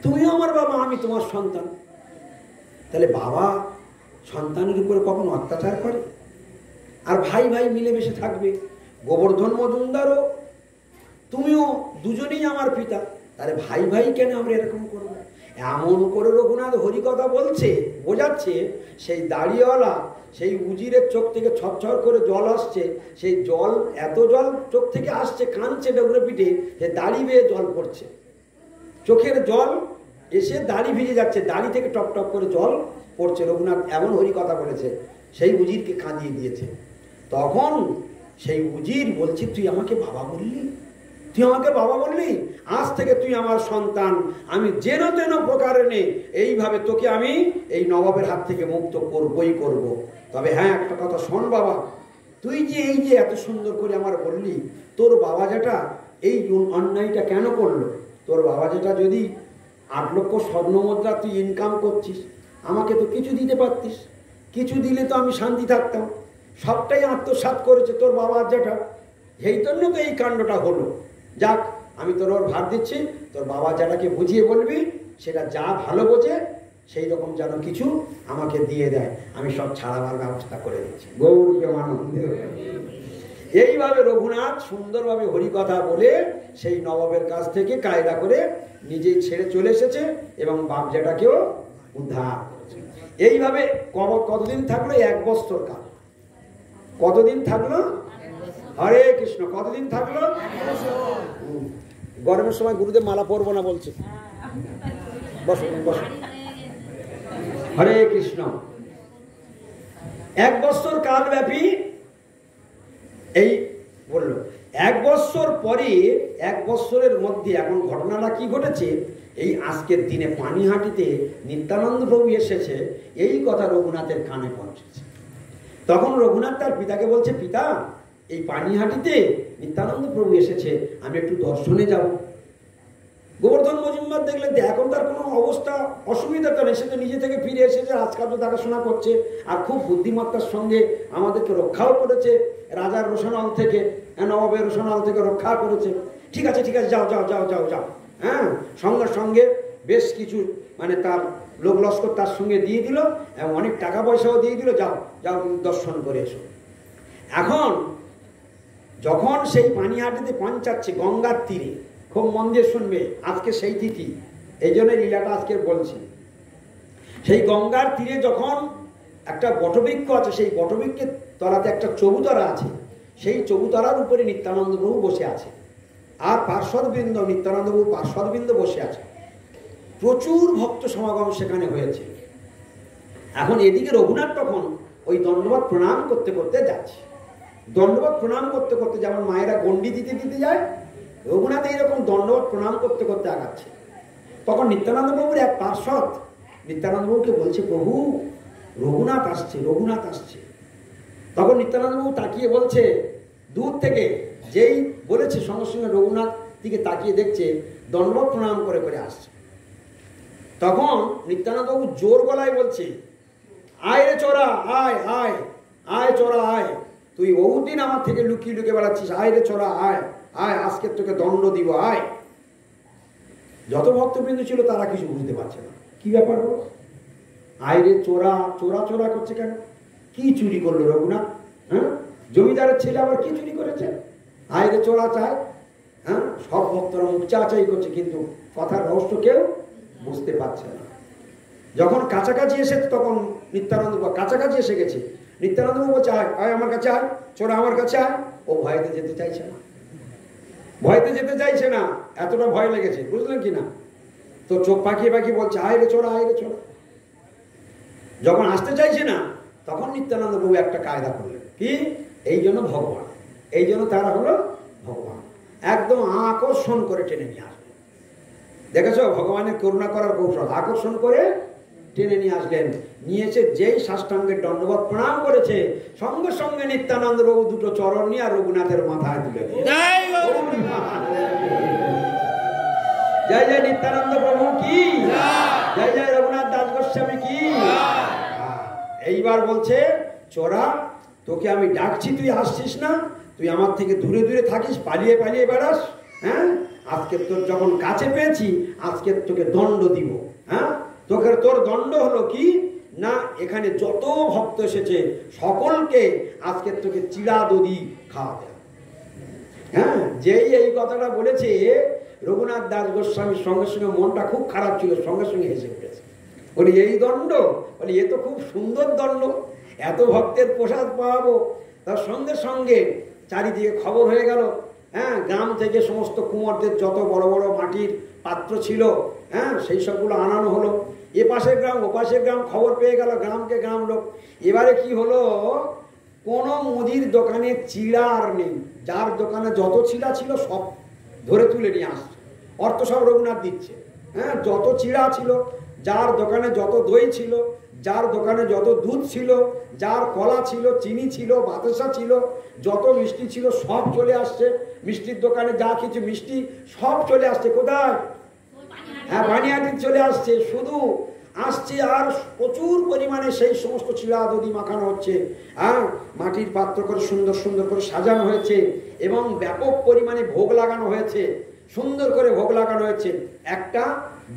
তুমিও আমার বাবা, আমি তোমার সন্তান। তাহলে বাবা সন্তানের উপরে কখনো অত্যাচার করে? আর ভাই ভাই মিলেমিশে থাকবে। গোবর্ধন মজুমদারও তুমিও দুজনেই আমার পিতা, তাহলে ভাই ভাই কেন আমরা এরকম করবো? এমন করে রঘুনাথ হরিকথা বলছে, বোঝাচ্ছে। সেই দাড়িওয়ালা, সেই উজিরের চোখ থেকে ছপছপ করে জল আসছে। সেই জল, এত জল চোখ থেকে আসছে, কাঁদছে ডগরে পিঠে, সে দাড়ি বেয়ে জল পড়ছে। চোখের জল এসে দাড়ি ভিজে যাচ্ছে, দাড়ি থেকে টপ টপ করে জল পড়ছে। রঘুনাথ এমন হরিকথা বলেছে, সেই উজিরকে কাঁদিয়ে দিয়েছে। তখন সেই উজির বলছে, তুই আমাকে বাবা বললি? তুই আমাকে বাবা বললি, আজ থেকে তুই আমার সন্তান, আমি যেন তেন প্রকারে নে এইভাবে তোকে আমি এই নবাবের হাত থেকে মুক্ত করবই করব। তবে হ্যাঁ, একটা কথা শোন বাবা, তুই যে এই যে এত সুন্দর করে আমার বললি, তোর বাবা যেটা এই অন্যায়টা কেন করলো? তোর বাবা যেটা যদি 8 লক্ষ স্বর্ণমুদ্রা তুই ইনকাম করছিস, আমাকে তো কিছু দিতে পারতিস, কিছু দিলে তো আমি শান্তি থাকতাম। সবটাই আত্মসাৎ করেছে তোর বাবা যেটা, এই জন্য তো এই কাণ্ডটা হলো। যাক, আমি তোর ওর ভার দিচ্ছি, তোর বাবা যেটাকে বুঝিয়ে বলবি, সেটা যা ভালো বোঝে সেই রকম যেন কিছু আমাকে দিয়ে দেয়, আমি সব ছাড়াবার ব্যবস্থা করে দিচ্ছি। গৌর প্রেমানন্দ। এইভাবে রঘুনাথ সুন্দরভাবে হরিকথা বলে সেই নবাবের কাছ থেকে কায়দা করে নিজেই ছেড়ে চলে এসেছে এবং বাপ যেটাকেও উদ্ধার করেছে। এইভাবে কতদিন থাকলো? 1 বছর কাল। কতদিন থাকলো? হরে কৃষ্ণ। কতদিন থাকলো? গরমের সময় গুরুদেব মালা পরবো না বলছে। বসো বসো। হরে কৃষ্ণ। 1 বছর কাল ব্যাপী এই বললো। 1 বছর পরে, 1 বছরের মধ্যে এখন ঘটনাটা কি ঘটেছে? এই আজকের দিনে পানিহাটিতে নিত্যানন্দ প্রভু এসেছে, এই কথা রঘুনাথের কানে পৌঁছেছে। তখন রঘুনাথ তার পিতাকে বলছে, পিতা, এই পানিহাটিতে নিত্যানন্দ প্রভু এসেছে, আমি একটু দর্শনে যাব। গোবর্ধন মজুমদার দেখলেন এখন তার কোনো অবস্থা অসুবিধা নেই, সে তো নিজে থেকে ফিরে এসেছে, রাজকার্য দেখাশোনা করছে, আর খুব বুদ্ধিমত্তার সঙ্গে আমাদেরকে রক্ষাও করেছে, রাজার রোশনাল থেকে, নবাবের রোশনাল থেকে রক্ষা করেছে। ঠিক আছে ঠিক আছে, যাও যাও যাও যাও যাও। হ্যাঁ, সঙ্গে সঙ্গে বেশ কিছু মানে তার লোক লস্কর তার সঙ্গে দিয়ে দিল এবং অনেক টাকা পয়সাও দিয়ে দিল, যাও যাও দর্শন করে এসো। এখন যখন সেই পানিহাটিতে পৌঁছাচ্ছে গঙ্গার তীরে, খুব মন দিয়ে শুনবে, আজকে সেই তিথি, এই জন্য লীলাটা আজকে বলছি। সেই গঙ্গার তীরে যখন একটা বটবৃক্ষ আছে, সেই বটবৃক্ষের তলাতে একটা চবুতরা আছে, সেই চবুতরার উপরে নিত্যানন্দ প্রভু বসে আছে, আর পার্শ্বদবৃন্দ, নিত্যানন্দ প্রভু পার্শ্বদবৃন্দ বসে আছে। প্রচুর ভক্ত সমাগম সেখানে হয়েছে। এখন এদিকে রঘুনাথ তখন ওই দণ্ডবত প্রণাম করতে করতে যাচ্ছে। দণ্ডবত প্রণাম করতে করতে যেমন মায়েরা গণ্ডি দিতে দিতে যায়, রঘুনাথ এইরকম দণ্ডবত প্রণাম করতে করতে আগাচ্ছে। তখন নিত্যানন্দ প্রভুর এক পার্শ্বদ নিত্যানন্দ প্রভুকে বলছে, প্রভু রঘুনাথ আসছে, রঘুনাথ আসছে। তখন নিত্যানন্দ প্রভু তাকিয়ে বলছে, দূর থেকে যেই বলেছে সঙ্গে সঙ্গে রঘুনাথ দিকে তাকিয়ে দেখছে দণ্ডবত প্রণাম করে করে আসছে। তখন নিত্যানন্দ বাবু জোর গলায় বলছে, আয় রে চোরা, আয় আয় আয় চোরা আয়, তুই বহুদিন আমার থেকে লুকিয়ে লুকিয়ে বেড়াচ্ছিস, আয় রে চোরা আয় আয়, আজকে তোকে দণ্ড দিব, আয়। যত ভক্তবৃন্দ ছিল তারা কিছু বুঝতে পারছে না, কি ব্যাপার হলো, আয় রে চোরা, চোরা চোরা করছে কেন? কি চুরি করলো রঘুনাথ? হ্যাঁ, জমিদারের ছেলে আবার কি চুরি করেছে? আয় রে চোরা চায়। হ্যাঁ, সব ভক্তরা মুখ চাচাই করছে, কিন্তু কথার রহস্য কেউ বুঝতে পারছে না। যখন কাছাকাছি এসেছে, তখন নিত্যানন্দ কাছাকাছি এসে গেছে, নিত্যানন্দ বলছে, আয় আয় আমার কাছে আয়, চোরা আমার কাছে আয়। ও ভয়তে যেতে চাইছে না, ভয়তে যেতে চাইছে না, এতটা ভয় লেগেছে, বুঝলেন কি না? তো চোখ পাকিয়ে পাকিয়ে বলছে, আয় রে চোরা, আয় রে চোরা। যখন আসতে চাইছে না, তখন নিত্যানন্দ প্রভু একটা কায়দা করলেন, কি? এই জন্য ভগবান, এই জন্য তারা হলো ভগবান, একদম আকর্ষণ করে টেনে নিয়ে আসলেন। দেখেছো ভগবানের করুণা করার কৌশল, আকর্ষণ করে টেনে নিয়ে আসলেন। নিয়েছে, যেই সাষ্টাঙ্গের দণ্ডবত প্রণাম করেছে, সঙ্গে সঙ্গে নিত্যানন্দ প্রভু দুটো চরণ নিয়ে আর রঘুনাথের মাথায় তুলে দিয়ে, জয় জয় নিত্যানন্দ প্রভু কি, জয় জয় রঘুনাথ দাস গোস্বামী কি। এইবার বলছে, চোরা তোকে আমি ডাকছি, তুই আসছিস না, তুই আমার থেকে দূরে দূরে থাকিস, পালিয়ে পালিয়ে বেড়াস। হ্যাঁ, আজকে তোর যখন কাছে পেয়েছি, আজকে তোকে দণ্ড দিব। হ্যাঁ, তোকে তোর দণ্ড হলো কি না, এখানে যত ভক্ত এসেছে সকলকে আজকে তোকে চিড়া দধি খাওয়াবে। হ্যাঁ, যেই এই কথাটা বলেছে, রঘুনাথ দাস গোস্বামীর সঙ্গে সঙ্গে মনটা খুব খারাপ ছিল, সঙ্গে সঙ্গে হেসে উঠেছে, বলি এই দণ্ড, বলি এ তো খুব সুন্দর দণ্ড, এত ভক্তের প্রসাদ পাওয়াবো। তার সঙ্গে সঙ্গে চারিদিকে খবর হয়ে গেল। হ্যাঁ, গ্রাম থেকে সমস্ত কুমারদের যত বড় বড় মাটির পাত্র ছিল, হ্যাঁ, সেই সবগুলো আনানো হলো। এ পাশের গ্রাম ও পাশের গ্রাম খবর পেয়ে গেল, গ্রামকে গ্রাম লোক। এবারে কি হলো, কোনো মুদির দোকানে চিড়া আর নেই, যার দোকানে যত চিড়া ছিল সব ধরে তুলে নিয়ে আসছে, অর্থ সব রঘুনাথ দিচ্ছে। হ্যাঁ, যত চিড়া ছিল, যার দোকানে যত দই ছিল, যার দোকানে যত দুধ ছিল, যার কলা ছিল, চিনি ছিল, বাতাসা ছিল, যত মিষ্টি ছিল সব চলে আসছে। মিষ্টির দোকানে যা কিছু মিষ্টি সব চলে আসছে কোথায়? হ্যাঁ, বানিয়াটি চলে আসছে। শুধু আসছে আর প্রচুর পরিমাণে সেই সমস্ত চিড়া দধি মাখানো হচ্ছে। হ্যাঁ, মাটির পাত্র করে সুন্দর সুন্দর করে সাজানো হয়েছে এবং ব্যাপক পরিমাণে ভোগ লাগানো হয়েছে, সুন্দর করে ভোগ লাগানো হয়েছে। একটা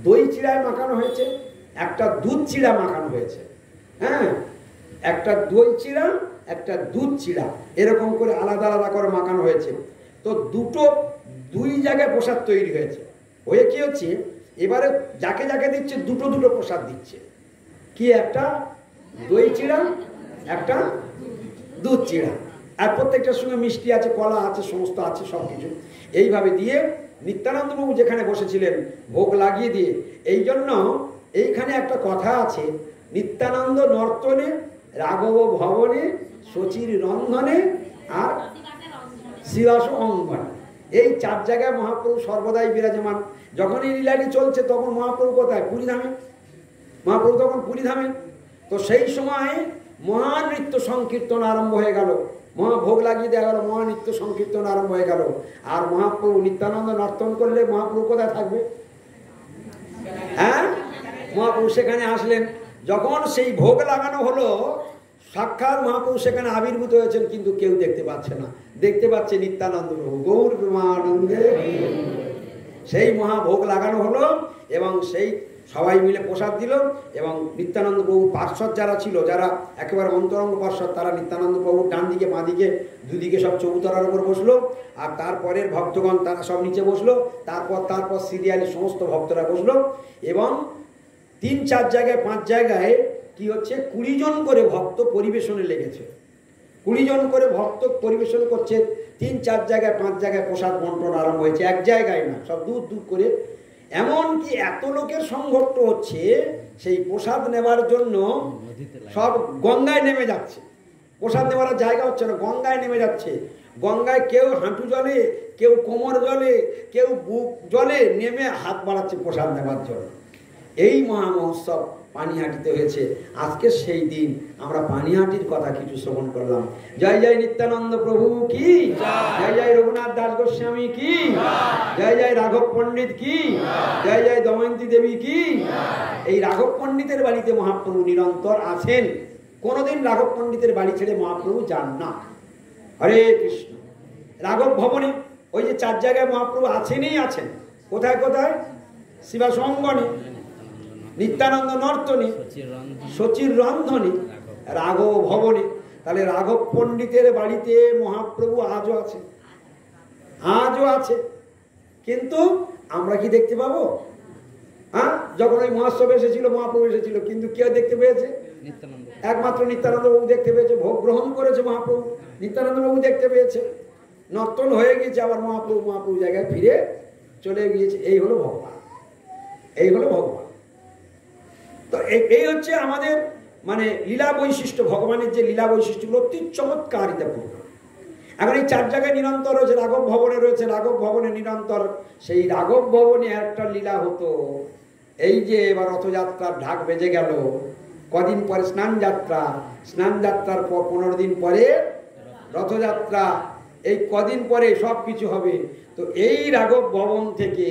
দই চিড়ায় মাখানো হয়েছে, একটা দুধ চিড়া মাখানো হয়েছে। হ্যাঁ, একটা দই চিড়া, একটা দুধ চিড়া, এরকম করে আলাদা আলাদা করে মাখানো হয়েছে। তো দুই জায়গায় প্রসাদ তৈরি হয়েছে। হয়ে কি হচ্ছে, এবারে যাকে যাকে দিচ্ছে দুটো দুটো প্রসাদ দিচ্ছে। কি, একটা দই চিড়া, একটা দুধ চিড়া, আর প্রত্যেকটার সঙ্গে মিষ্টি আছে, কলা আছে, সমস্ত আছে, সব কিছু এইভাবে দিয়ে নিত্যানন্দ প্রভু যেখানে বসেছিলেন ভোগ লাগিয়ে দিয়ে। এই জন্য এইখানে একটা কথা আছে, নিত্যানন্দ নর্তনে, রাঘব ভবনে, শচীর রন্ধনে, আর শিলাস অঙ্গনে। এই চার জায়গায় মহাপ্রভু সর্বদাই বিরাজমান। যখন এই লীলাটি চলছে তখন মহাপ্রভু কোথায়? পুরীধামে। মহাপ্রভু তখন পুরীধামে। তো সেই সময় মহানৃত্য সংকীর্তন আরম্ভ হয়ে গেল, মহাভোগ লাগিয়ে দেওয়া গেল, মহানৃত্য সংকীর্তন আরম্ভ হয়ে গেল। আর মহাপ্রভু নিত্যানন্দ নর্তন করলে মহাপ্রভু কোথায় থাকবে? হ্যাঁ, মহাপ্রভু সেখানে আসলেন। যখন সেই ভোগ লাগানো হলো, সাক্ষাৎ মহাপ্রভু সেখানে আবির্ভূত হয়েছেন, কিন্তু কেউ দেখতে পাচ্ছে না। দেখতে পাচ্ছে নিত্যানন্দ প্রভু, গৌর প্রেমানন্দে। সেই মহাভোগ লাগানো হলো এবং সেই সবাই মিলে প্রসাদ দিল। এবং নিত্যানন্দ প্রভু পার্শ্বদ যারা ছিল, যারা একেবারে অন্তরঙ্গ পার্শ্বদ, তারা নিত্যানন্দ প্রভুর ডান দিকে বাঁ দিকে দুদিকে সব চৌতরার উপর বসলো। আর তারপরের ভক্তগণ তারা সব নিচে বসলো। তারপর সিরিয়ালি সমস্ত ভক্তরা বসলো। এবং 3-4 জায়গায় 5 জায়গায় কি হচ্ছে, 20 জন করে ভক্ত পরিবেশনে লেগেছে। 20 জন করে ভক্ত পরিবেশন করছে। 3-4 জায়গায় 5 জায়গায় প্রসাদ বন্টন আরম্ভ হয়েছে, এক জায়গায় না, সব দূর দূর করে। এমনকি এত লোকের সংঘর্ষ হচ্ছে, সেই প্রসাদ নেবার জন্য সব গঙ্গায় নেমে যাচ্ছে। প্রসাদ নেওয়ার জায়গা হচ্ছে না, গঙ্গায় নেমে যাচ্ছে। গঙ্গায় কেউ হাঁটু জলে, কেউ কোমর জলে, কেউ বুক জলে নেমে হাত বাড়াচ্ছে প্রসাদ নেবার জন্য। এই মহা মহোৎসব পানিহাটিতে হয়েছে। আজকে সেই দিন আমরা পানিহাটির কথা কিছু শ্রবণ করলাম। জয় জয় নিত্যানন্দ প্রভু কি, জয় জয় রঘুনাথ দাস গোস্বামী কি, জয় জয় রাঘব পণ্ডিত কি, জয় জয় দময়ন্তী দেবী কি। এই রাঘব পণ্ডিতের বাড়িতে মহাপ্রভু নিরন্তর আছেন। কোনোদিন রাঘব পণ্ডিতের বাড়ি ছেড়ে মহাপ্রভু যান না। হরে কৃষ্ণ। রাঘব ভবনে ওই যে 4 জায়গায় মহাপ্রভু আছেনই আছেন। কোথায় কোথায়? শিবাস অঙ্গনে, নিত্যানন্দ নর্তনে, শচীর রন্ধনে, রাঘব ভবনে। তাহলে রাঘব পণ্ডিতের বাড়িতে মহাপ্রভু আজও আছে, আজও আছে। কিন্তু আমরা কি দেখতে পাবো? হ্যাঁ, যখন ওই মহোৎসব এসেছিল, মহাপ্রভু এসেছিল, কিন্তু কেউ দেখতে পেয়েছে? একমাত্র নিত্যানন্দ বাবু দেখতে পেয়েছে। ভোগ গ্রহণ করেছে মহাপ্রভু, নিত্যানন্দ বাবু দেখতে পেয়েছে। নর্তন হয়ে গিয়েছে, আবার মহাপ্রভু জায়গায় ফিরে চলে গিয়েছে। এই হলো ভগবান, এই হলো ভগবান। তো এই হচ্ছে আমাদের মানে লীলা বৈশিষ্ট্য। ভগবানের যে লীলা বৈশিষ্ট্যগুলো অতি চমৎকারিতাপূর্ণ। এখন এই 4 জায়গায় নিরন্তর রয়েছে। রাঘব ভবনে রয়েছে, রাঘব ভবনে নিরন্তর। সেই রাঘব ভবনে একটা লীলা হতো। এই যে এবার রথযাত্রার ঢাক বেজে গেল, কদিন পরে স্নান যাত্রা, স্নান যাত্রার পর 15 দিন পরে রথযাত্রা, এই কদিন পরে সব কিছু হবে। তো এই রাঘব ভবন থেকে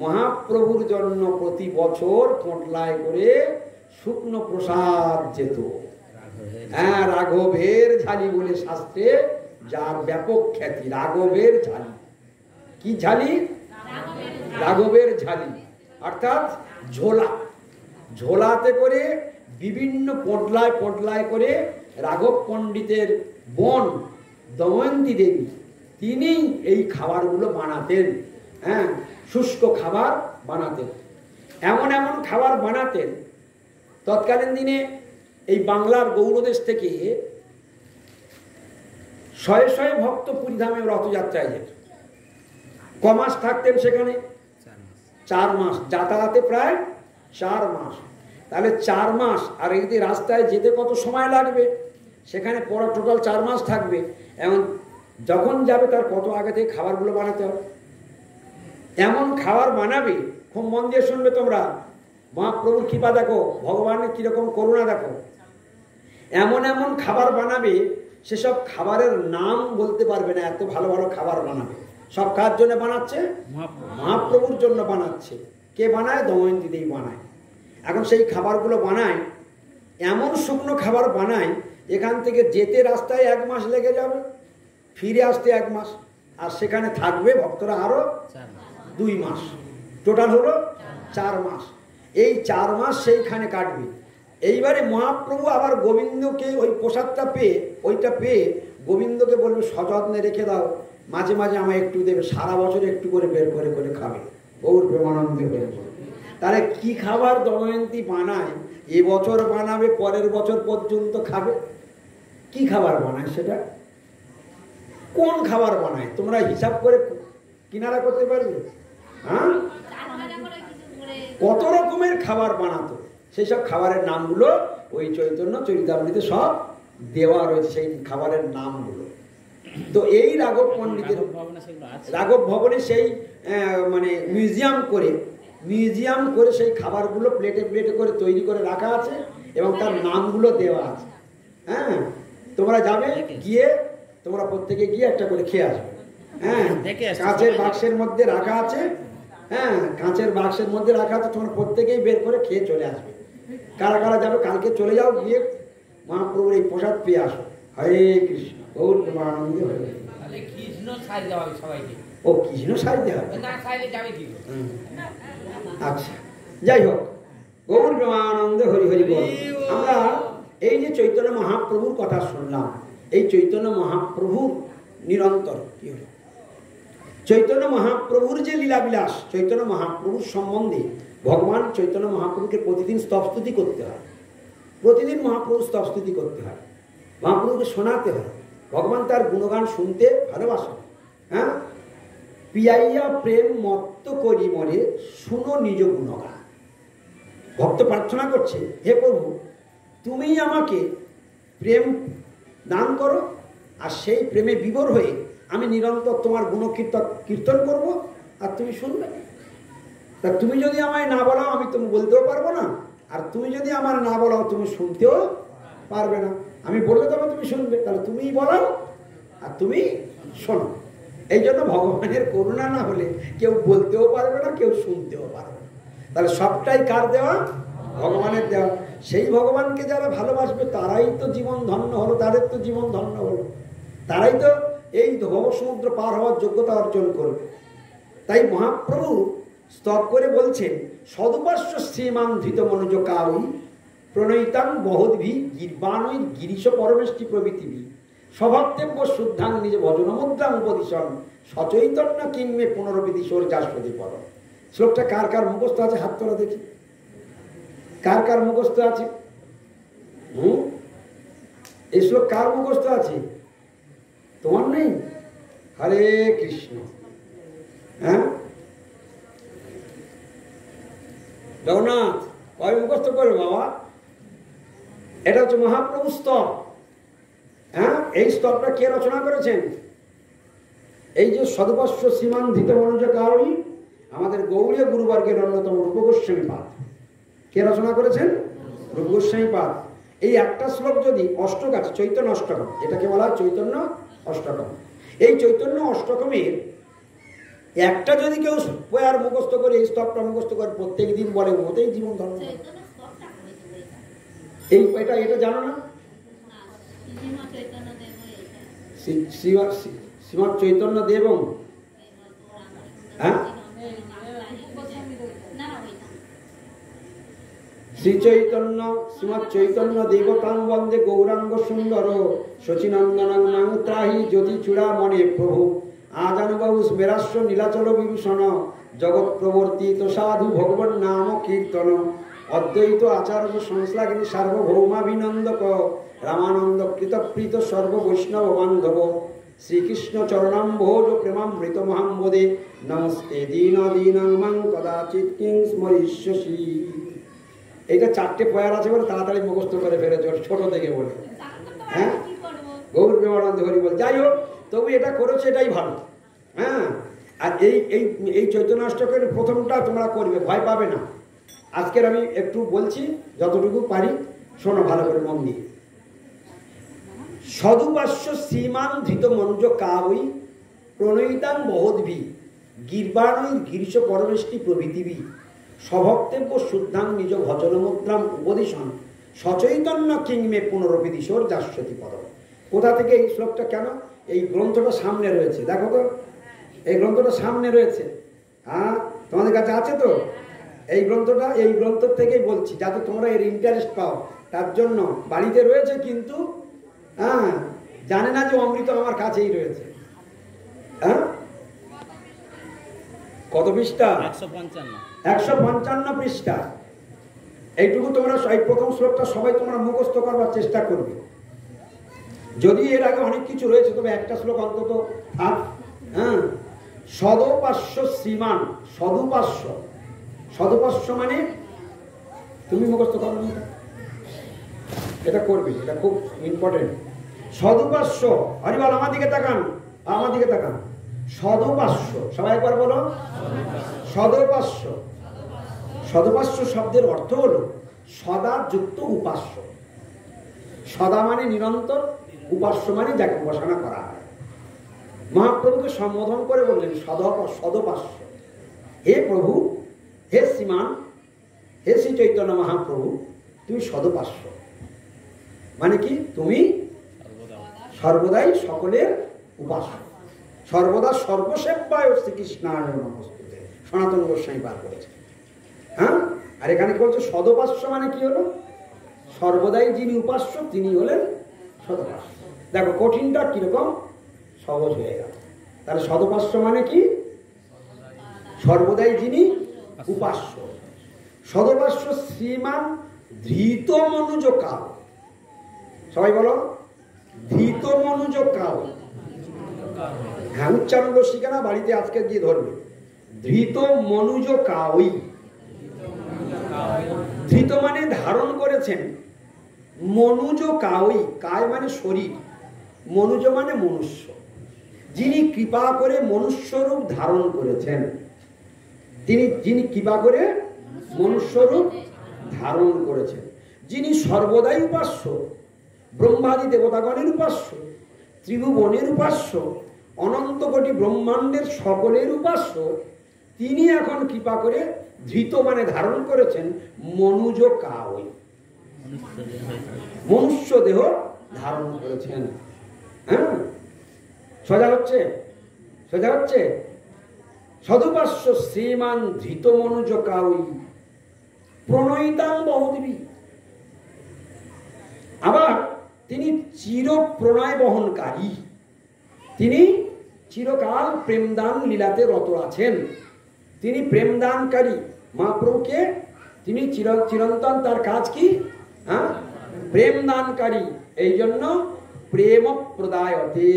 মহাপ্রভুর জন্য প্রতি বছর পোটলায় করে শুকনো প্রসাদ যেত। হ্যাঁ, রাঘবের ঝালি বলে শাস্ত্রে যার ব্যাপক খ্যাতি। রাঘবের ঝালি। কি ঝালি? রাঘবের ঝালি, অর্থাৎ ঝোলা। ঝোলাতে করে বিভিন্ন পোটলায় পোটলায় করে রাঘব পণ্ডিতের বোন দময়ন্তী দেবী, তিনি এই খাবারগুলো বানাতেন। হ্যাঁ, শুষ্ক খাবার বানাতেন। এমন এমন খাবার বানাতেন, তৎকালীন দিনে এই বাংলার গৌড়দেশ থেকে শয়ে শয়ে ভক্ত পুরীধামে রথযাত্রায় যেত। কমাস থাকতেন সেখানে? 4 মাস। যাতায়াতে প্রায় 4 মাস। তাহলে 4 মাস, আর এই রাস্তায় যেতে কত সময় লাগবে? সেখানে পড়া টোটাল 4 মাস থাকবে। এবং যখন যাবে তার কত আগে থেকে খাবারগুলো বানাতে হবে। এমন খাবার বানাবে, খুব মন দিয়ে শুনবে তোমরা, মহাপ্রভুর কৃপা দেখো, ভগবানের কিরকম করুণা দেখো। এমন এমন খাবার বানাবে, সেসব খাবারের নাম বলতে পারবে না, এত ভালো ভালো খাবার বানাবে। সব কার জন্য বানাচ্ছে? মহাপ্রভুর জন্য বানাচ্ছে। কে বানায়? দময়ন্তী দেবী বানায়। এখন সেই খাবারগুলো বানায়, এমন শুকনো খাবার বানায়, এখান থেকে যেতে রাস্তায় 1 মাস লেগে যাবে, ফিরে আসতে 1 মাস, আর সেখানে থাকবে ভক্তরা আরো 2 মাস, টোটাল হলো 4 মাস। এই 4 মাস সেইখানে কাটবে। এইবারে মহাপ্রভু আবার গোবিন্দকে ওই প্রসাদটা পেয়ে, ওইটা পেয়ে গোবিন্দকে বলবে সযত্নে রেখে দাও, মাঝে মাঝে আমায় একটু দেবে, সারা বছর একটু করে বের করে করে খাবে। গৌর প্রেমানন্দে বের করে। তাহলে কি খাবার দময়ন্তী বানায়? এবছর বানাবে, পরের বছর পর্যন্ত খাবে। কি খাবার বানায় সেটা? কোন খাবার বানায়? তোমরা হিসাব করে কিনারা করতে পারবে? হ্যাঁ, কত রকমের খাবার বানাতো, সেই সব খাবারের নামগুলো ওই চৈতন্য চরিতামৃতে সব দেওয়া রয়েছে, সেই খাবারের নামগুলো। তো এই রাঘব পণ্ডিতের রাঘব ভবনে সেই মানে মিউজিয়াম করে সেই খাবারগুলো প্লেটে প্লেটে করে তৈরি করে রাখা আছে এবং তার নামগুলো দেওয়া আছে। হ্যাঁ, তোমরা যাবে, গিয়ে তোমরা প্রত্যেকে গিয়ে একটা করে খেয়ে আসবে। হ্যাঁ, কাঁচের বাক্সের মধ্যে রাখা আছে। হ্যাঁ, কাঁচের বাক্সের মধ্যে রাখা আছে, তোমরা প্রত্যেকেই বের করে খেয়ে চলে আসবে। কারা কারা যাবে কালকে চলে যাও, গিয়ে মহাপ্রভুর এই প্রসাদ পেয়ে আসো। হরে কৃষ্ণ, গৌর প্রেমানন্দে হরে। ও, কৃষ্ণ সাইতে হবে। আচ্ছা, যাই হোক, গৌর প্রেমানন্দে হরি হরি বল। আমরা এই যে চৈতন্য মহাপ্রভুর কথা শুনলাম, এই চৈতন্য মহাপ্রভুর নিরন্তর কি হল? চৈতন্য মহাপ্রভুর যে লীলাবিলাস, চৈতন্য মহাপ্রভুর সম্বন্ধে ভগবান চৈতন্য মহাপ্রভুকে প্রতিদিন স্তবস্তুতি করতে হয়, প্রতিদিন মহাপ্রভুর স্তবস্তুতি করতে হয়, মহাপ্রভুকে শোনাতে হয়। ভগবান তার গুণগান শুনতে ভালোবাসেন। হ্যাঁ, পিয়াইয়া প্রেম মত্ত করি মরে, শুনো নিজ গুণগান। ভক্ত প্রার্থনা করছে, হে প্রভু, তুমি আমাকে প্রেম দান করো, আর সেই প্রেমে বিভোর হয়ে আমি নিরন্তর তোমার গুণকীর্তন করব, আর তুমি শুনবে। তা তুমি যদি আমায় না বলাও, আমি তুমি বলতেও পারবো না, আর তুমি যদি আমার না বলাও, তুমি শুনতেও পারবে না। আমি বললে তবে তুমি শুনবে, তাহলে তুমিই বলাও আর তুমি শোনো। এই জন্য ভগবানের করুণা না হলে কেউ বলতেও পারবে না, কেউ শুনতেও পারবে না। তাহলে সবটাই কার দেওয়া? ভগবানের দেওয়া। সেই ভগবানকে যারা ভালোবাসবে তারাই তো জীবন ধন্য হলো, তাদের তো জীবন ধন্য হলো, তারাই তো এই ভবসমুদ্র পার হওয়ার যোগ্যতা অর্জন করবে। তাই মহাপ্রভু স্তব করে বলছেন, সদুপাস্য শ্রীমান ধৃত মনোজ কাউই প্রণয়িতাং বহদ্ভি গির্বাণৈ গিরিশ পরমেষ্টি প্রভৃতিভি স্বভাবতেব্য শুদ্ধাং নিজ ভজন মুদ্রাং উপদিশন সচৈতন্য কিংমে পুনরবিদিশোর যাস্পতি পর। শ্লোকটা কার কার মুখস্থ আছে? হাত তোলা দেখি, কার কার মুখস্থ আছে? এই শ্লোক কার মুখস্থ আছে? তোমার নেই? হরে কৃষ্ণ। হ্যাঁ, জগন্নাথ কয় মুখস্থ করবে বাবা? এটা হচ্ছে মহাপ্রভু স্তব। হ্যাঁ, এই স্তবটা কে রচনা করেছেন? এই যে সদুপাস্য শ্রীমান ধৃত মনোজ কাউই, আমাদের গৌড়ীয় গুরুবর্গের অন্যতম রূপ গোস্বামী পাদ। কে রচনা করেছেন? রূপ গোস্বামী পাদ। এই একটা শ্লোক যদি অষ্টক আছে, চৈতন্য অষ্টকম, এটাকে বলা হয় চৈতন্য অষ্টকম। এই চৈতন্য অষ্টকমের একটা যদি কেউ পয়ার মুখস্থ করে, এই স্তবটা মুখস্থ করে প্রত্যেক দিন বলে, ওতেই জীবন ধর্ম। এই এটা জানো না? শ্রীমৎ চৈতন্য দেব, হ্যাঁ, শ্রী চৈতন্য শ্রীমৎ চৈতন্য দেবতাং বন্দে গৌরাঙ্গ সুন্দর শচীনন্দনং নাং ত্রাহি জ্যোতি চূড়া মনে প্রভু আজানুবাবু স্মেরাস্য নীলাচল বিভূষণ জগৎ প্রবর্তিত সাধু ভগবান নাম কীর্তন অদ্বৈত আচার্য সংশ্লাগিনী সার্বভৌমাভিনন্দক রামানন্দ কৃতপ্রীত সর্ব বৈষ্ণব বান্ধব শ্রীকৃষ্ণ চরণাম্ভোজ প্রেমামৃত মহাম্মদে নমস্তে দীন দীনং মাং কদাচিৎ কিং স্মরিষ্যসি। এইটা 4টে পয়ার আছে বলে তাড়াতাড়ি মুখস্থ করে ফেলেছ ছোট থেকে বলে। হ্যাঁ, গৌর প্রেমানন্দ হরি বল। যাই হোক, তবু এটা করেছে, এটাই ভালো। হ্যাঁ, আর এই এই এই চৈতন্যাষ্টকের প্রথমটা তোমরা করবে, ভয় পাবে না। আজকের আমি একটু বলছি যতটুকু পারি, শোনো ভালো করে মন দিয়ে। সদুপাস্য শ্রীমান ধৃত মঞ্জ কাবই প্রণয়িতাং বহদ্ভি গির্বাণৈ গিরিশ পরমেষ্টি প্রভৃতিবি স্বভক্তব্য শুদ্ধাং নিজ ভজন মুদ্রাম উপদিশন সচৈতন্য কিংমে পুনরপি দিশোর যাস্যতি পদ। কোথা থেকে এই শ্লোকটা, কেন এই গ্রন্থটা সামনে রয়েছে? দেখো তো, এই গ্রন্থটা সামনে রয়েছে। হ্যাঁ, তোমাদের কাছে আছে তো এই গ্রন্থটা? এই গ্রন্থ থেকেই বলছি, যাতে তোমরা এর ইন্টারেস্ট পাও, তার জন্য বাড়িতে রয়েছে, কিন্তু হ্যাঁ জানে না যে অমৃত আমার কাছেই রয়েছে। হ্যাঁ, কত পৃষ্ঠা? 155 পৃষ্ঠা। এইটুকু তোমরা এই প্রথম শ্লোকটা সবাই তোমরা মুখস্থ করবার চেষ্টা করবে। যদি এর আগে অনেক কিছু রয়েছে, তবে একটা শ্লোক অন্তত থাক। হ্যাঁ, সদোপাস্য শ্রীমান, সদুপাস্য, সদুপাস্য মানে তুমি মুখস্থ করো না, এটা করবে, এটা খুব ইম্পর্টেন্ট। সদুপাস্য, হরিবল আমার দিকে তাকান, আমার দিকে তাকান। সদুপাস্য, সবাই একবার বলো সদুপাস্য। সদুপাস্য শব্দের অর্থ হলো সদা যুক্ত উপাস্য। সদা মানে নিরন্তর, উপাস্য মানে যাকে উপাসনা করা হয়। মহাপ্রভুকে সম্বোধন করে বললেন সদোপাস্য। হে প্রভু, হে শ্রীমান, হে শ্রী চৈতন্য মহাপ্রভু, তুমি সদোপাস্য মানে কি? তুমি সর্বদাই সকলের উপাস্য, সর্বদা সর্বসেব্যায় শ্রীকৃষ্ণায় নমস্তুতে, সনাতন গোস্বামী পার করেছে। হ্যাঁ, আর এখানে কি বলছে? সদোপাস্য মানে কি হলো? সর্বদাই যিনি উপাস্য তিনি হলেন সদোপাস্য। দেখো কঠিনটা কিরকম সহজ হয়ে গেল। তাহলে সদোপাস্য মানে কি? সর্বদাই যিনি উপাস্য। সদোপাস্য শ্রীমান ধৃত মনুজ কাল। সবাই বলো ধৃত মনুজ কাল। হ্যাঁ, উচ্চারণ শিখে না, বাড়িতে আজকে গিয়ে ধরবে। ধৃত মনুজ কাউই। ধৃত মানে ধারণ করেছেন, মনুজ কাউই, কায় মানে শরীর, মনুজ মানে মনুষ্য। যিনি কৃপা করে মনুষ্য রূপ ধারণ করেছেন, যিনি কৃপা করে মনুষ্য রূপ ধারণ করেছেন, যিনি সর্বদাই উপাস্য, ব্রহ্মাদি দেবতাগণের উপাস্য, ত্রিভুবনের উপাস্য, অনন্ত কোটি ব্রহ্মাণ্ডের সকলের উপাস্য, তিনি এখন কৃপা করে ধৃত মানে ধারণ করেছেন মনুজ কাউই, মনুষ্য দেহ ধারণ করেছেন। হ্যাঁ, সোজা হচ্ছে, সোজা হচ্ছে। সদুপাস্য শ্রীমান ধৃত মনুজ কাউই প্রণয়িতাং বহুদিবি। আবার তিনি চির প্রণয় বহনকারী, তিনি চিরকাল প্রেমদান লীলাতে রত আছেন, তিনি প্রেমদানকারী। মহাপ্রভুকে তিনি চিরন্তন, তার কাজ কি? হ্যাঁ, প্রেমদানকারী। এই জন্য প্রেম প্রদায়তে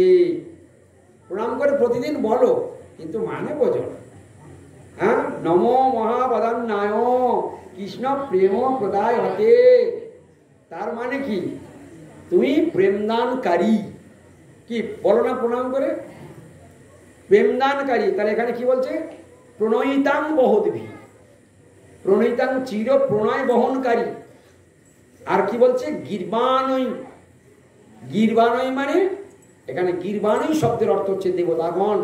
প্রণাম করে প্রতিদিন বলো, কিন্তু মানে বোঝো। হ্যাঁ, নমো মহাবদান্নায় কৃষ্ণ প্রেম প্রদায়তে, তার মানে কি? তুমি প্রেমদানকারী। কি বলো না প্রণাম করে? প্রেমদানকারী। তাহলে এখানে কি বলছে? প্রণয়িতাং বহুদিবি, প্রণয়িতাং চির প্রণয় বহনকারী। আর কি বলছে? গির্বাণই। গির্বাণই মানে এখানে গির্বাণই শব্দের অর্থ হচ্ছে দেবতাগণ।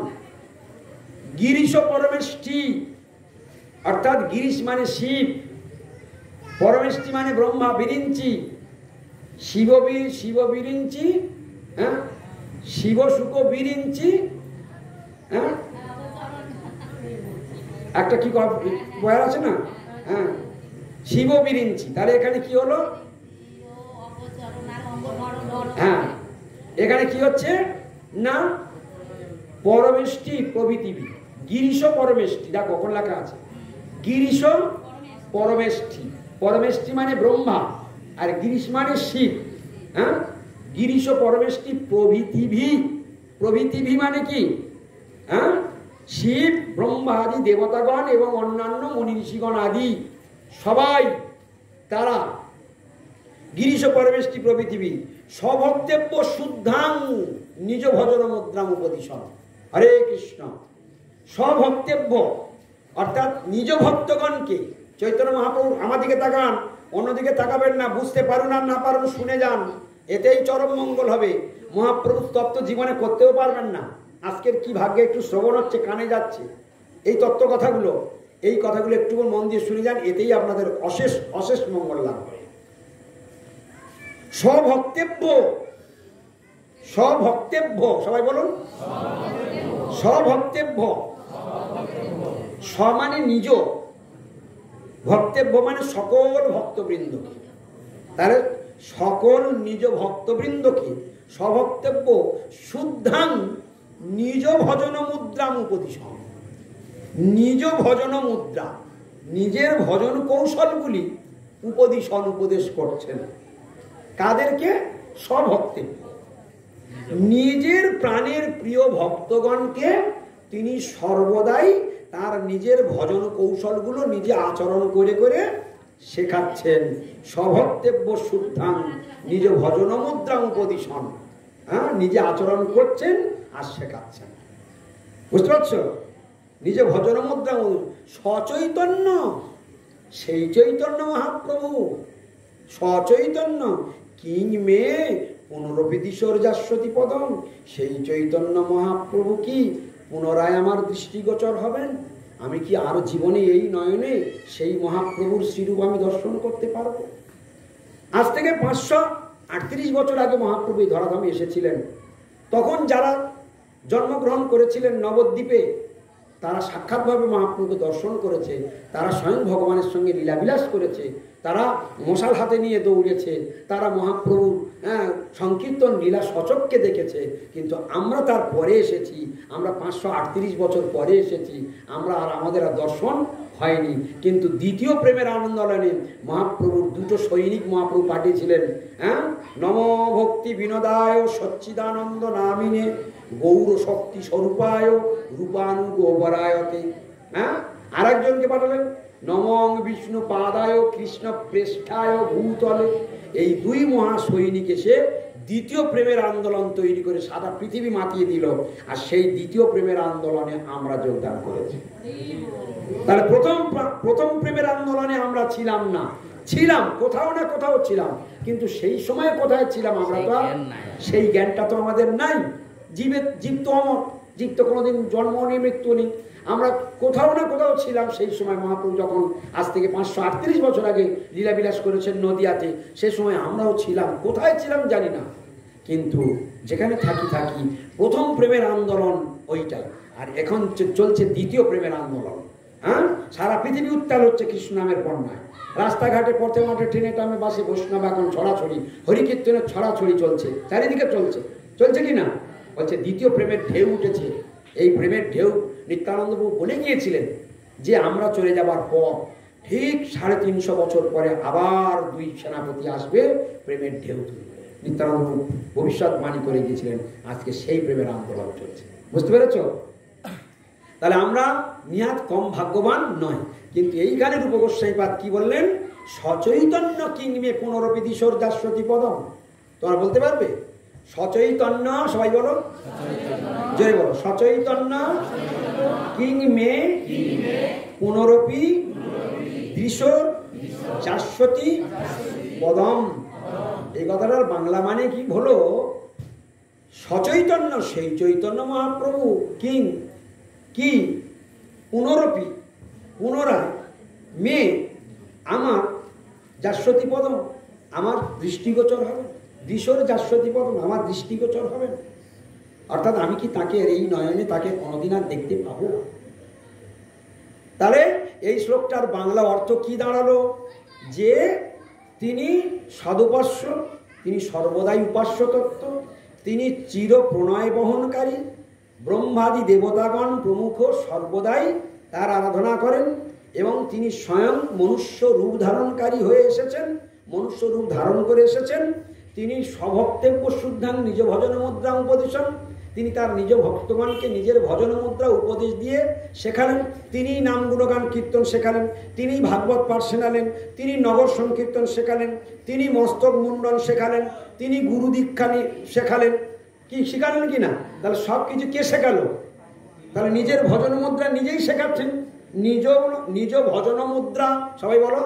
গিরিশ পরমেষ্টি, অর্থাৎ গিরিশ মানে শিব, পরমেষ্টি মানে ব্রহ্মা, বিরিঞ্চি, শিব বিরিঞ্চি, হ্যাঁ, শিব শুক বিরিঞ্চি, হ্যাঁ, একটা কি বয়ার আছে না? হ্যাঁ, শিব বিরিঞ্চি। তাহলে এখানে কি হলো? হ্যাঁ, এখানে কি হচ্ছে না? পরমেষ্টি প্রভৃতিবি, গিরিশ পরমেষ্টি। দেখো কখন লেখা আছে গিরিশ পরমেষ্টি। পরমেষ্টি মানে ব্রহ্মা, আর গিরিশ মানে শিব। হ্যাঁ, গিরিশ পরমেষ্টি প্রভৃতিভি। প্রভৃতিভি মানে কি? হ্যাঁ, শিব, ব্রহ্মা আদি দেবতাগণ এবং অন্যান্য মুনি ঋষিগণ আদি সবাই তারা গিরিশ পরমেষ্টি প্রভৃতিভি স্বভক্তব্য শুদ্ধাং নিজ ভজন মুদ্রাম উপদিশন। হরে কৃষ্ণ। স্বভক্তব্য অর্থাৎ নিজ ভক্তগণকে, চৈতন্য মহাপ্রভু আমার দিকে তাকান, অন্যদিকে তাকাবেন না, বুঝতে পারুন আর না পারুন শুনে যান, এতেই চরম মঙ্গল হবে। মহাপ্রভু তত্ত্ব জীবনে করতেও পারবেন না। আজকের কি ভাগ্যে একটু শ্রবণ হচ্ছে, কানে যাচ্ছে এই তত্ত্ব কথাগুলো, এই কথাগুলো একটু মন দিয়ে শুনে যান, এতেই আপনাদের অশেষ অশেষ মঙ্গল লাভ হবে। স্বভক্তব্য, স্বভক্তব্য, সবাই বলুন স্বভক্তব্য। স্ব মানে নিজ, ভক্তব্য মানে সকল ভক্তবৃন্দকে, তার সকল নিজ ভক্তবৃন্দকে স্বভক্তব্য শুদ্ধাং নিজ ভজন মুদ্রাম উপদিশন। নিজ ভজন মুদ্রা, নিজের ভজন কৌশলগুলি উপদিশন, উপদেশ করছেন। কাদেরকে? স্বভক্তব্য, নিজের প্রাণের প্রিয় ভক্তগণকে তিনি সর্বদাই তার নিজের ভজন কৌশলগুলো নিজে আচরণ করে করে শেখাচ্ছেন। স্বভক্তব্য শুদ্ধাং নিজ ভজন মুদ্রা উপদিশন, নিজে আচরণ করছেন আর শেখাচ্ছেন। বুঝতে পারছ? নিজে ভজন মুদ্রা, সচৈতন্য, সেই চৈতন্য মহাপ্রভু সচৈতন্য। কিং মে পুনরপিদিশোর যাস্বতী পদম, সেই চৈতন্য মহাপ্রভু কি পুনরায় আমার দৃষ্টিগোচর হবেন? আমি কি আর জীবনে এই নয়নে সেই মহাপ্রভুর শ্রীরূপ আমি দর্শন করতে পারবো? আজ থেকে 538 বছর আগে মহাপ্রভু ধরাধামে এসেছিলেন। তখন যারা জন্মগ্রহণ করেছিলেন নবদ্বীপে, তারা সাক্ষাৎভাবে মহাপ্রভুকে দর্শন করেছে, তারা স্বয়ং ভগবানের সঙ্গে লীলাবিলাস করেছে, তারা মশাল হাতে নিয়ে দৌড়েছে, তারা মহাপ্রভুর সংকীর্তন লীলা সচক্ষে দেখেছে। কিন্তু আমরা তার পরে এসেছি, আমরা 538 বছর পরে এসেছি, আমরা আর আমাদের আর দর্শন হয়নি। কিন্তু দ্বিতীয় প্রেমের আনন্দলনে মহাপ্রভুর দুটো সৈনিক মহাপ্রভু পাঠিয়েছিলেন, নম ভক্তি বিনোদায় সচ্চিদানন্দ নামিনে গৌর শক্তি স্বরূপায় রূপানু গোবরায়তে। আর একজনকে পাঠালেন নমং বিষ্ণু পাদায় কৃষ্ণ প্রেষ্ঠায় ভূতলে। এই দুই মহা সৈনিক এসে দ্বিতীয় প্রেমের আন্দোলন তৈরি করে সারা পৃথিবী মাতিয়ে দিল। আর সেই দ্বিতীয় প্রেমের আন্দোলনে আমরা যোগদান করেছি। তাহলে প্রথম প্রেমের আন্দোলনে আমরা ছিলাম না, ছিলাম কোথাও না কোথাও ছিলাম, কিন্তু সেই সময় কোথায় ছিলাম আমরা তো সেই জ্ঞানটা তো আমাদের নাই। জীব তো অমর, জীব তো কোনোদিন জন্ম নেই, মৃত্যু নেই। আমরা কোথাও না কোথাও ছিলাম সেই সময়। মহাপ্রভু যখন আজ থেকে 538 বছর আগে লীলাবিলাস করেছেন নদিয়াতে, সে সময় আমরাও ছিলাম। কোথায় ছিলাম জানি না, কিন্তু যেখানে থাকি প্রথম প্রেমের আন্দোলন ওইটাই। আর এখন চলছে দ্বিতীয় প্রেমের আন্দোলন। সারা পৃথিবী উত্তাল হচ্ছে কৃষ্ণ নামের বন্যায়। রাস্তাঘাটে, পথে মাঠে, ট্রেনে, টামে, বাসে বৈষ্ণব এখন ছড়াছড়ি, হরিকীর্তনের ছড়াছড়ি চলছে, চারিদিকে চলছে কি না? বলছে দ্বিতীয় প্রেমের ঢেউ উঠেছে। এই প্রেমের ঢেউ নিত্যানন্দ প্রভু বলে গিয়েছিলেন যে আমরা চলে যাবার পর ঠিক 350 বছর পরে আবার দুই সেনাপতি আসবে, প্রেমের ঢেউ তুলবে। নিত্যানন্দ প্রভু ভবিষ্যৎবাণী করে গিয়েছিলেন। আজকে সেই প্রেমের আন্দোলন চলছে। বুঝতে পেরেছ? তাহলে আমরা নিহাত কম ভাগ্যবান নয়। কিন্তু এই গানের উপগোস্বাইপাদ কি বললেন? সচৈতন্য কিংমে পুনরপি দিশোর যাস্বতী পদম। তোমরা বলতে পারবে? সচৈতন্য, সবাই বলো, জয় বলো। সচৈতন্য কিংমে পুনরপি দিশোর যাস্বতী পদম। এই কথাটার বাংলা মানে কি হলো? সচৈতন্য সেই চৈতন্য মহাপ্রভু, কিং কি, পুনরপি পুনরায়, মে আমার, যাস্বতী পদম আমার দৃষ্টিগোচর হবে। দিশোর যাস্বতী পদম আমার দৃষ্টিগোচর হবেন। অর্থাৎ আমি কি তাকে এই নয়নে তাকে কোনোদিন আর দেখতে পাবো? তাহলে এই শ্লোকটার বাংলা অর্থ কি দাঁড়ালো? যে তিনি সদুপাস্য, তিনি সর্বদাই উপাস্য তত্ত্ব, তিনি চির প্রণয় বহনকারী, ব্রহ্মাদি দেবতাগণ প্রমুখ সর্বদাই তার আরাধনা করেন, এবং তিনি স্বয়ং মনুষ্য রূপ ধারণকারী হয়ে এসেছেন, মনুষ্য রূপ ধারণ করে এসেছেন। তিনি স্বভক্তব্য শুদ্ধাং নিজ ভজন মুদ্রা উপদেশন। তিনি তার নিজ ভক্তগণকে নিজের ভজন মুদ্রা উপদেশ দিয়ে শেখালেন। তিনি নাম গুণগান কীর্তন শেখালেন, তিনি ভাগবত পাঠ শেখালেন, তিনি নগর সংকীর্তন শেখালেন, তিনি মস্তক মুন্ডন শেখালেন, তিনি গুরু দীক্ষা শেখালেন। কি শেখালেন কি না? তাহলে সব কিছু কে শেখালো? তাহলে নিজের ভজন মুদ্রা নিজেই শেখাচ্ছেন। নিজ নিজ ভজন মুদ্রা, সবাই বলো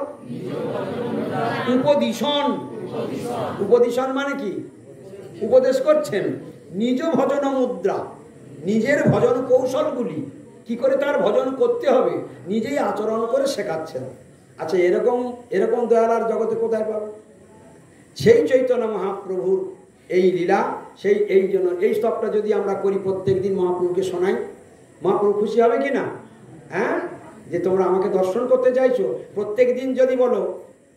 উপদিশন। উপদিশন মানে কি? উপদেশ করছেন। নিজ ভজন মুদ্রা, নিজের ভজন কৌশলগুলি কি করে তার ভজন করতে হবে নিজেই আচরণ করে শেখাচ্ছেন। আচ্ছা, এরকম এরকম দয়াল আর জগতে কোথায় পাবে? সেই চৈতন্য মহাপ্রভুর এই লীলা, সেই এই জন্য এই স্তবটা যদি আমরা করি, প্রত্যেক দিন মহাপ্রভুকে শোনাই, মহাপ্রভু খুশি হবে কি না? হ্যাঁ, যে তোমরা আমাকে দর্শন করতে চাইছো, প্রত্যেক দিন যদি বলো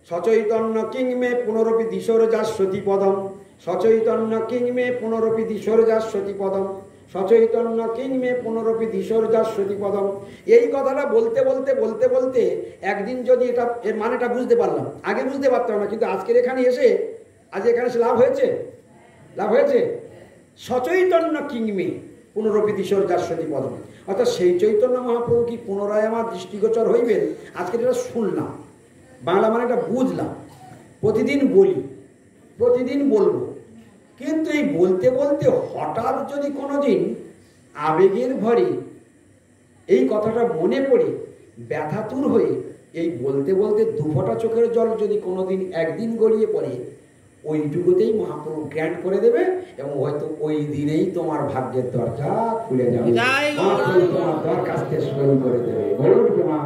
সচৈতন্য কিংমে পুনরপি দিশোর যাস্বতি পদম, সচৈতন্য কিংমে পুনরপি দিশোর যাস্বতি পদম, সচৈতন্য কিংমে পুনরপি দিশোর যাস্বতি পদম, এই কথাটা বলতে বলতে বলতে বলতে একদিন যদি এটা এর মানেটা বুঝতে পারলাম, আগে বুঝতে পারতাম না, কিন্তু আজকের এখানে এসে আজ এখানে এসে লাভ হয়েছে, লাভ হয়েছে। সচৈতন্য কিংমে পুনরপি দিশোর যাস্বতি পদম, অর্থাৎ সেই চৈতন্য মহাপ্রভু কি পুনরায় আমার দৃষ্টিগোচর হইবেন, আজকে এটা শুনলাম, বাংলা মানে এটা বুঝলাম, প্রতিদিন বলি, প্রতিদিন বলবো, কিন্তু এই বলতে বলতে হঠাৎ যদি কোনোদিন আবেগের ভরে এই কথাটা মনে পড়ে ব্যথাতুর হয়ে এই বলতে বলতে দুফোঁটা চোখের জল যদি কোনোদিন একদিন গড়িয়ে পড়ে, ওইটুকুতেই মহাপ্রভু গ্র্যান্ড করে দেবে এবং হয়তো ওই দিনেই তোমার ভাগ্যের দরজা খুলে যাবে, মহাপ্রভু তোমার দরখাস্তে সই করে দেবে। বলুন মা,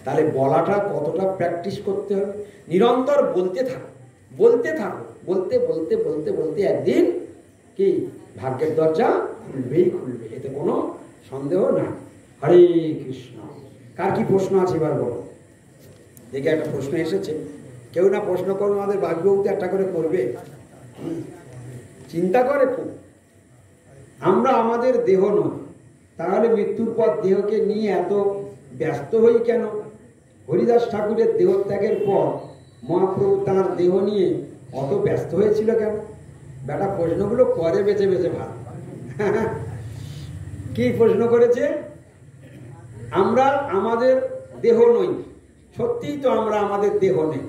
তাহলে বলাটা কতটা প্র্যাকটিস করতে হবে, নিরন্তর বলতে থাকো, বলতে থাকো, বলতে বলতে বলতে বলতে একদিন কি ভাগ্যের দরজা খুলবেই খুলবে, এতে কোনো সন্দেহ না। হরে কৃষ্ণ। কার কি প্রশ্ন আছে এবার বলো দেখে? একটা প্রশ্ন এসেছে, কেউ না প্রশ্ন করবে, আমাদের ভাগ্যও তো একটা করে করবে, চিন্তা করে খুব। আমরা আমাদের দেহ নয়, তাহলে মৃত্যুর পর দেহকে নিয়ে এত ব্যস্ত হই কেন? হরিদাস ঠাকুরের দেহত্যাগের পর মহাপ্রভু তাঁর দেহ নিয়ে অত ব্যস্ত হয়েছিল কেন? বেটা প্রশ্নগুলো করে বেঁচে বেঁচে ভাব। কি প্রশ্ন করেছে? আমরা আমাদের দেহ নই, সত্যিই তো আমরা আমাদের দেহ নেই,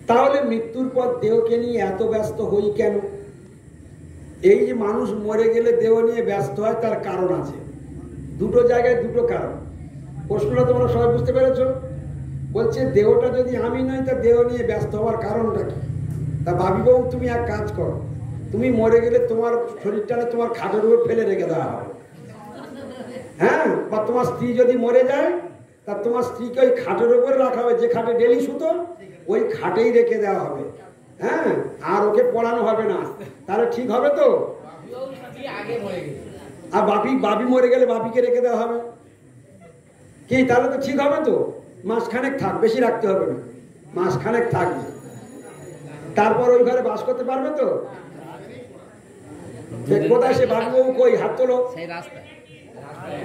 তাহলে মৃত্যুর পর দেহকে নিয়ে এত ব্যস্ত হই কেন? এই যে মানুষ মরে গেলে দেহ নিয়ে ব্যস্ত হয়, তার কারণ আছে, দুটো জায়গায় দুটো কারণ। প্রশ্নটা তোমরা সবাই বুঝতে পেরেছো? বলছে দেহটা যদি আমি নই, তা দেহ নিয়ে ব্যস্ত হওয়ার কারণটা কি? তা ভাবিবাবু, তুমি এক কাজ করো, তুমি মরে গেলে তোমার শরীরটাকে তোমার খাটের উপর ফেলে রেখে দেওয়া হবে, হ্যাঁ, বা তোমার স্ত্রী যদি মরে যায়, তা তোমার স্ত্রীকে ওই খাটের উপরে রাখা হবে, যে খাটে ডেলি শুতো ওই খাটেই রেখে দেওয়া হবে, হ্যাঁ, আর ওকে পড়ানো হবে না। তাহলে ঠিক হবে তো? আর বাপি মরে গেলে বাপিকে রেখে দেওয়া হবে, কি তাহলে তো ঠিক হবে তো? মাসখানেক থাক, বেশি রাখতে হবে না, মাসখানেক থাকবে, তারপর ওই ঘরে বাস করতে পারবে তো? কোথায় সে বাবু কই? হাত তোলো।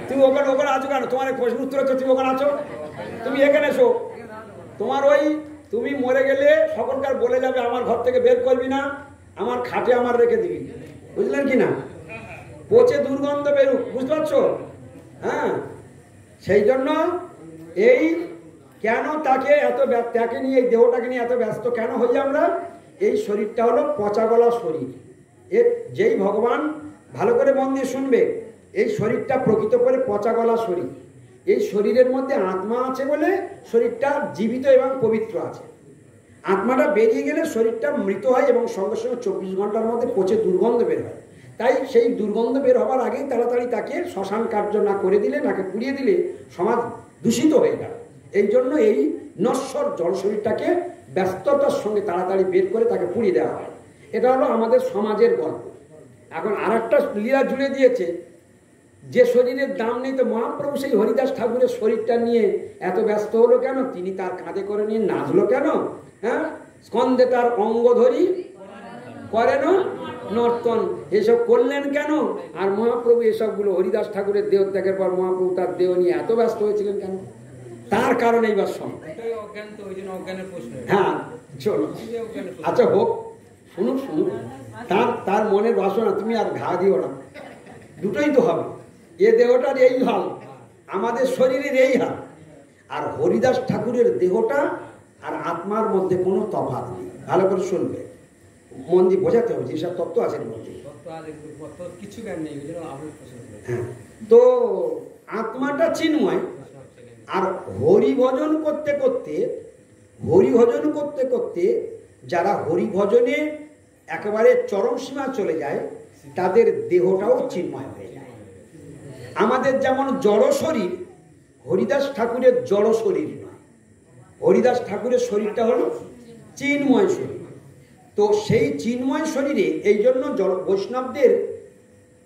তুমি ওখানে ওখানে আছো কেন? তোমার প্রশ্ন উত্তর হচ্ছে তুমি ওখানে আছো, তুমি এখানে এসো। তোমার ওই তুমি মরে গেলে সকলকার বলে যাবে আমার ঘর থেকে বের করবি না, আমার খাটে আমার রেখে দিবি, বুঝলেন কি না? পচে দুর্গন্ধ বেরুক, বুঝতে পারছো? হ্যাঁ, সেই জন্য এই কেন তাকে তাকে নিয়ে, এই দেহটাকে নিয়ে এত ব্যস্ত কেন হই আমরা? এই শরীরটা হলো পচা গলা শরীর। এর যেই ভগবান, ভালো করে মন দিয়ে শুনবে, এই শরীরটা প্রকৃত করে পচা গলা শরীর। এই শরীরের মধ্যে আত্মা আছে বলে শরীরটা জীবিত এবং পবিত্র আছে। আত্মাটা বেরিয়ে গেলে শরীরটা মৃত হয় এবং সঙ্গে সঙ্গে 24 ঘন্টার মধ্যে পচে দুর্গন্ধ বের হয়। তাই সেই দুর্গন্ধ বের হওয়ার আগেই তাড়াতাড়ি তাকে শ্মশান কার্য না করে দিলে, তাকে পুড়িয়ে দিলে সমাজ দূষিত হয়ে যায়। এই জন্য এই নশ্বর জল শরীরটাকে ব্যস্ততার সঙ্গে তাড়াতাড়ি বের করে তাকে পুড়িয়ে দেওয়া হয়। এটা হলো আমাদের সমাজের গল্প। এখন আর একটা লীলা জুড়ে দিয়েছে, যে শরীরের দাম নেই, তো মহাপ্রভু সেই হরিদাস ঠাকুরের শরীরটা নিয়ে এত ব্যস্ত হলো কেন? তিনি তার কাঁধে করে নিয়ে নাচলো কেন? হ্যাঁ, স্কন্ধে তার অঙ্গ ধরি করেন নর্তন, এসব করলেন কেন? আর মহাপ্রভু এসবগুলো হরিদাস ঠাকুরের দেহত্যাগের পর মহাপ্রভু তার দেহ নিয়ে এত ব্যস্ত হয়েছিলেন কেন? তার কারণে এইবার শোন। হ্যাঁ চলো, আচ্ছা হোক, শুনুন শুনুন, তার মনের বাসনা তুমি আর ঘা দিও না, দুটোই তো হবে। এ দেহটার এই হাল, আমাদের শরীরের এই হাল, আর হরিদাস ঠাকুরের দেহটা আর আত্মার মধ্যে কোনো তফাৎ নেই। ভালো করে শুনবে, মন দিয়ে বোঝাতে হবে, যেসব তত্ত্ব আছে এর মধ্যে। তো আত্মাটা চিন্ময়, আর হরিভজন করতে করতে যারা হরিভজনে একেবারে চরম সীমা চলে যায় তাদের দেহটাও চিন্ময় হয়ে যায়। আমাদের যেমন জড় শরীর, হরিদাস ঠাকুরের জড় শরীর নয়, হরিদাস ঠাকুরের শরীরটা হলো চিন্ময় শরীর। তো সেই চিন্ময় শরীরে এই জন্য বৈষ্ণবদের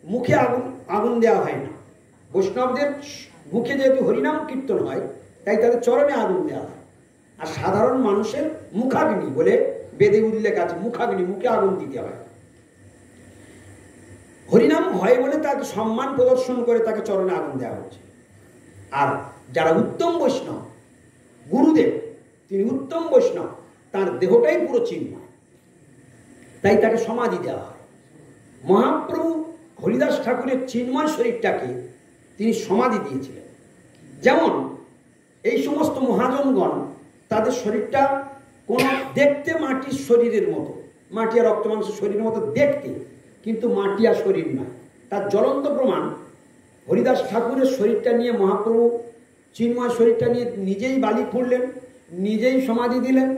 মুখে আগুন দেওয়া হয় না। বৈষ্ণবদের মুখে যেহেতু হরিনাম কীর্তন হয় তাই তাদের চরণে আগুন দেওয়া হয়। আর সাধারণ মানুষের মুখাগ্নি বলে বেদে উল্লেখ আছে, মুখাগ্নি, মুখে আগুন দিতে হয়। হরিনাম হয় বলে তাকে সম্মান প্রদর্শন করে তাকে চরণে আগুন দেওয়া হচ্ছে। আর যারা উত্তম বৈষ্ণব, গুরুদেব তিনি উত্তম বৈষ্ণব, তার দেহটাই পুরো চিন্ময়, তাই তাকে সমাধি দেওয়া হয়। মহাপ্রভু হরিদাস ঠাকুরের চিন্ময় শরীরটাকে তিনি সমাধি দিয়েছিলেন। যেমন এই সমস্ত মহাজনগণ তাদের শরীরটা কোনো দেখতে মাটির শরীরের মতো, মাটি আর রক্ত মাংসের শরীরের মতো দেখতে, কিন্তু মাটি আর শরীর নয়। তার জ্বলন্ত প্রমাণ হরিদাস ঠাকুরের শরীরটা নিয়ে মহাপ্রভু চিন্ময় শরীরটা নিয়ে নিজেই বালি খুঁড়লেন, নিজেই সমাধি দিলেন,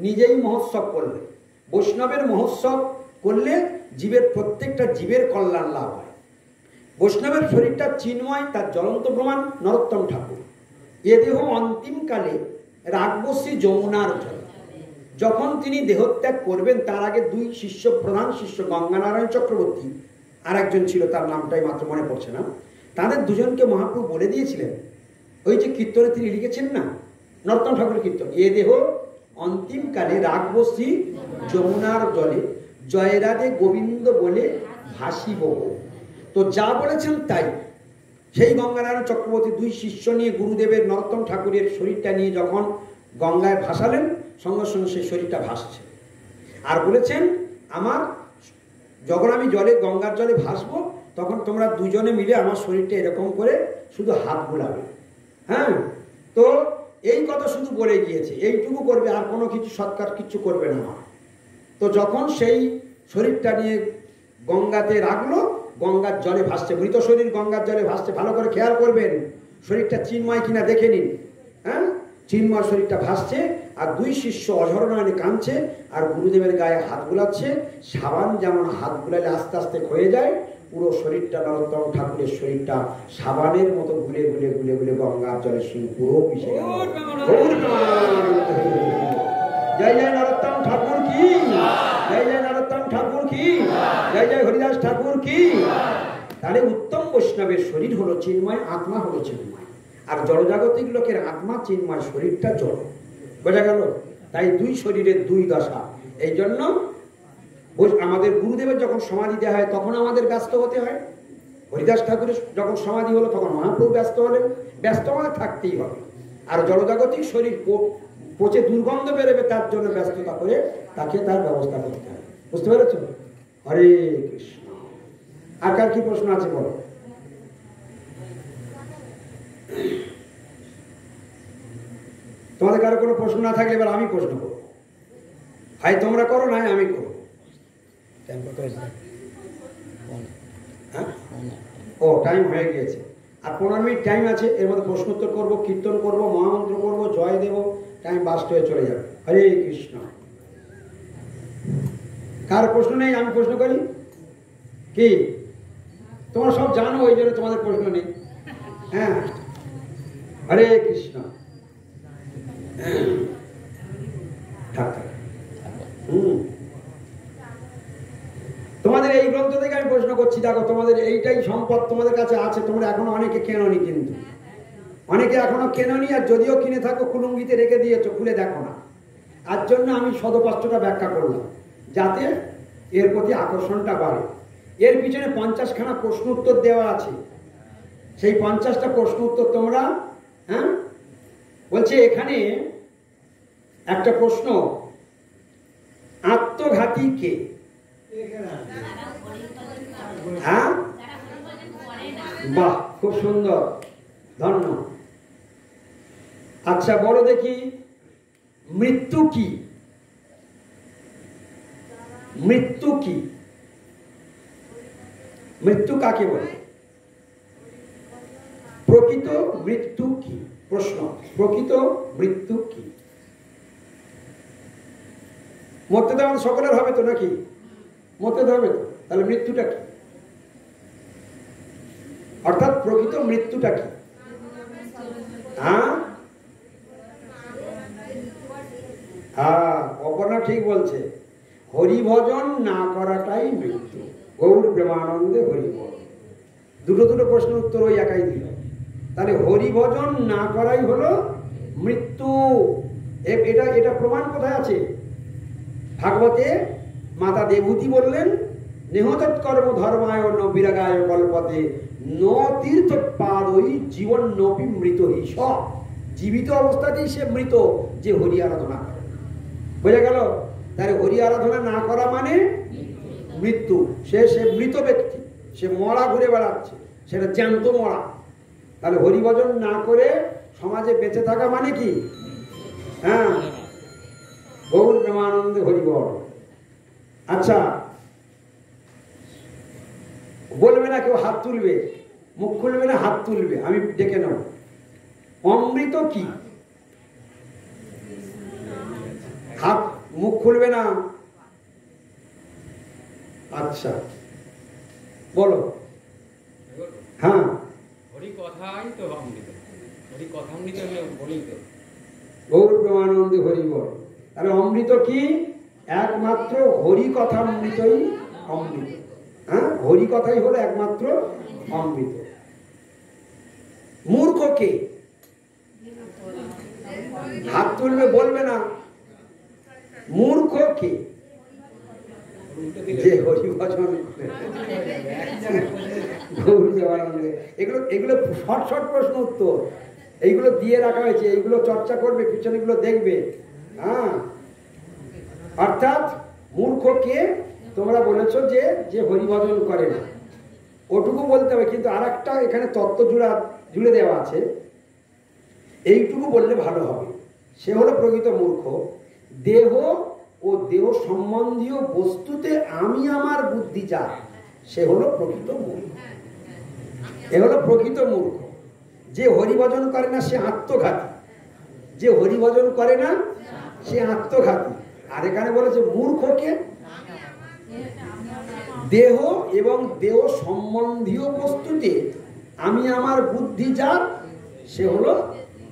নিজেই মহোৎসব করলেন। বৈষ্ণবের মহোৎসব করলে জীবের প্রত্যেকটা জীবের কল্যাণ লাভ হয়। বৈষ্ণবের শরীরটা চিন্ময়, তার জ্বলন্ত প্রমাণ নরোত্তম ঠাকুর। এ দেহ অন্তিমকালে রাগবশ্রী যমুনার জল। যখন তিনি দেহত্যাগ করবেন তার আগে দুই শিষ্য, প্রধান শিষ্য গঙ্গানারায়ণ চক্রবর্তী, আর একজন ছিল তার নামটাই মাত্র মনে পড়ছে না, তাদের দুজনকে মহাপ্রভু বলে দিয়েছিলেন, ওই যে কীর্তনে তিনি লিখেছেন না, নরোত্তম ঠাকুরের কীর্তন, এ দেহ অন্তিমকালে রাগবশ্রী যমুনার জলে জয় রাধে গোবিন্দ বলে ভাসিব। তো যা বলেছেন তাই। সেই গঙ্গানারায়ণ চক্রবর্তী দুই শিষ্য নিয়ে গুরুদেবের নরোত্তম ঠাকুরের শরীরটা নিয়ে যখন গঙ্গায় ভাসালেন, সঙ্গে সঙ্গে সেই শরীরটা ভাসছে। আর বলেছেন, আমার যখন আমি জলে, গঙ্গার জলে ভাসবো, তখন তোমরা দুজনে মিলে আমার শরীরটা এরকম করে শুধু হাত বুলাবে। হ্যাঁ, তো এই কথা শুধু বলে গিয়েছে, এইটুকু করবে, আর কোনো কিছু সৎকার কিচ্ছু করবে না। তো যখন সেই শরীরটা নিয়ে গঙ্গাতে রাখলো, গঙ্গার জলে ভাসছে, মৃত শরীর গঙ্গার জলে ভাসছে। ভালো করে খেয়াল করবেন, শরীরটা চিন্ময় কিনা দেখে নিন। হ্যাঁ, চিন্ময় শরীরটা ভাসছে, আর দুই শিষ্য অঝরনয়নে কাঁদছে, আর গুরুদেবের গায়ে হাত বুলাচ্ছে। সাবান যেমন হাত বুলালে আস্তে আস্তে ক্ষয়ে যায়, পুরো শরীরটা, নরোত্তম ঠাকুরের শরীরটা সাবানের মতো গুলে গুলে গুলে গুলে গঙ্গার জলে পুরো মিশে গেল। জয় জয় নরোত্তম ঠাকুর কি, জয় জয় নরোত্তম ঠাকুর কি, জয় জয় হরিদাস ঠাকুর কি। তাহলে উত্তম বৈষ্ণবের শরীর হলো চিন্ময়, আত্মা হলো চিন্ময়। আর জড়জাগতিক লোকের আত্মা চিন্ময়, শরীরটা জড়। বোঝা গেল? তাই দুই শরীরের দুই দশা। এই জন্য আমাদের গুরুদেবের যখন সমাধি দেওয়া হয় তখন আমাদের ব্যস্ত হতে হয়। হরিদাস ঠাকুরের যখন সমাধি হলো তখন মহাপ্রভু ব্যস্ত হলেন। ব্যস্ত মানে থাকতেই হবে। আর জড়জাগতিক শরীর পচে দুর্গন্ধ বেরোবে, তার জন্য ব্যস্ততা করে তাকে তার ব্যবস্থা করতে হবে। বুঝতে পেরেছ? হরে কৃষ্ণ। আর কার কি প্রশ্ন আছে বলো? তোমাদের কারো কোনো প্রশ্ন না থাকলে এবার আমি প্রশ্ন করবো। হয় তোমরা করো, নয় আমি করবো। ও টাইম হয়ে গিয়েছে, আর 15 মিনিট টাইম আছে। এর মধ্যে প্রশ্ন উত্তর করবো, কীর্তন করবো, মহামন্ত্র করবো, জয় দেব, টাইম বাস্ট হয়ে চলে যাবে। হরে কৃষ্ণ। কার প্রশ্ন নেই? আমি প্রশ্ন করি কি? তোমরা সব জানো, ওই জন্য তোমাদের প্রশ্ন নেই। হ্যাঁ, হরে কৃষ্ণ। তোমাদের এই গ্রন্থ থেকে আমি প্রশ্ন করছি, দেখো তোমাদের এইটাই সম্পদ তোমাদের কাছে আছে, তোমরা এখনো অনেকে কেননি, কিন্তু অনেকে এখনো কেননি। আর যদিও কিনে থাকো কুলুঙ্গিতে রেখে দিয়েছো, খুলে দেখো না। আর জন্য আমি সদপাষ্টটা ব্যাখ্যা করলাম, যাতে এর প্রতি আকর্ষণটা বাড়ে। এর পিছনে 50খানা প্রশ্ন উত্তর দেওয়া আছে। সেই 50টা প্রশ্ন উত্তর তোমরা, হ্যাঁ বলছে এখানে একটা প্রশ্ন, আত্মঘাতী কে? হ্যাঁ, বাহ, খুব সুন্দর, ধন্যবাদ। আচ্ছা বলো দেখি, মৃত্যু কি? মৃত্যু কি? মৃত্যু কাকে বলে? প্রকৃত মৃত্যু কি? প্রশ্ন, প্রকৃত মৃত্যু কি? মরতে তো আমাদের সকলের হবে তো, নাকি? মরতে তো হবে তো, তাহলে মৃত্যুটা কি? অর্থাৎ প্রকৃত মৃত্যুটা কি? হ্যাঁ, অপর্ণা ঠিক বলছে, হরিভজন না করাটাই মৃত্যু। গৌর প্রেমানন্দে হরিবল। দুটো দুটো প্রশ্ন উত্তর ওই একাই দিল। তাহলে হরিভজন না করাই হলো মৃত্যু। এটা এটা প্রমাণ কোথায় আছে? ভাগবতে মাতা দেবহূতি বললেন, নেহতৎকর্ম ধর্মায় ন বিরাগায় কল্পতে ন তীর্থপাদই জীবন নপি মৃত হিস। জীবিত অবস্থাতেই সে মৃত যে হরি আরাধনা করে। বোঝা গেল? তাহলে হরি আরাধনা না করা মানে মৃত্যু। সে মৃত ব্যক্তি, সে মরা ঘুরে বেড়াচ্ছে, সেটা জ্যান্ত মরা। তাহলে হরিভজন না করে সমাজে বেঁচে থাকা মানে কি? হ্যাঁ, গৌর প্রেমানন্দে হরিবল। আচ্ছা, বলবে না কেউ, হাত তুলবে, মুখ খুলবে না, হাত তুলবে, আমি ডেকে নেব। অমৃত কি? হাত মুখ খুলবে না। আচ্ছা বলো। হ্যাঁ, গৌর প্রেমানন্দে হরিবল। তাহলে অমৃত কি? একমাত্র হরি কথামৃতই অমৃত। হ্যাঁ, হরি কথাই হলো একমাত্র অমৃত। মূর্খ কে? হাত তুলবে, বলবে না। মূর্খ কে? যে হরিভজন। এগুলো এগুলো শর্ট শর্ট প্রশ্ন উত্তর, এইগুলো দিয়ে রাখা হয়েছে, এইগুলো চর্চা করবে, পিছনে এগুলো দেখবে। হ্যাঁ, অর্থাৎ মূর্খ কে? তোমরা বলেছো যে যে হরিভজন করে না, ওটুকু বলতে হবে। কিন্তু আর একটা এখানে তত্ত্ব জুড়ে দেওয়া আছে, এইটুকু বললে ভালো হবে। সে হলো প্রকৃত মূর্খ। দেহ ও দেহ সম্বন্ধীয় বস্তুতে আমি আমার বুদ্ধি যা, সে হলো প্রকৃত মূর্খ। এ হলো প্রকৃত মূর্খ। যে হরিভজন করে না সে আত্মঘাতী। যে হরিভজন করে না সে আত্মঘাতী। আর এখানে বলেছে মূর্খকে দেহ এবং দেহ সম্বন্ধীয় বস্তুতে আমি আমার বুদ্ধি যার, সে হলো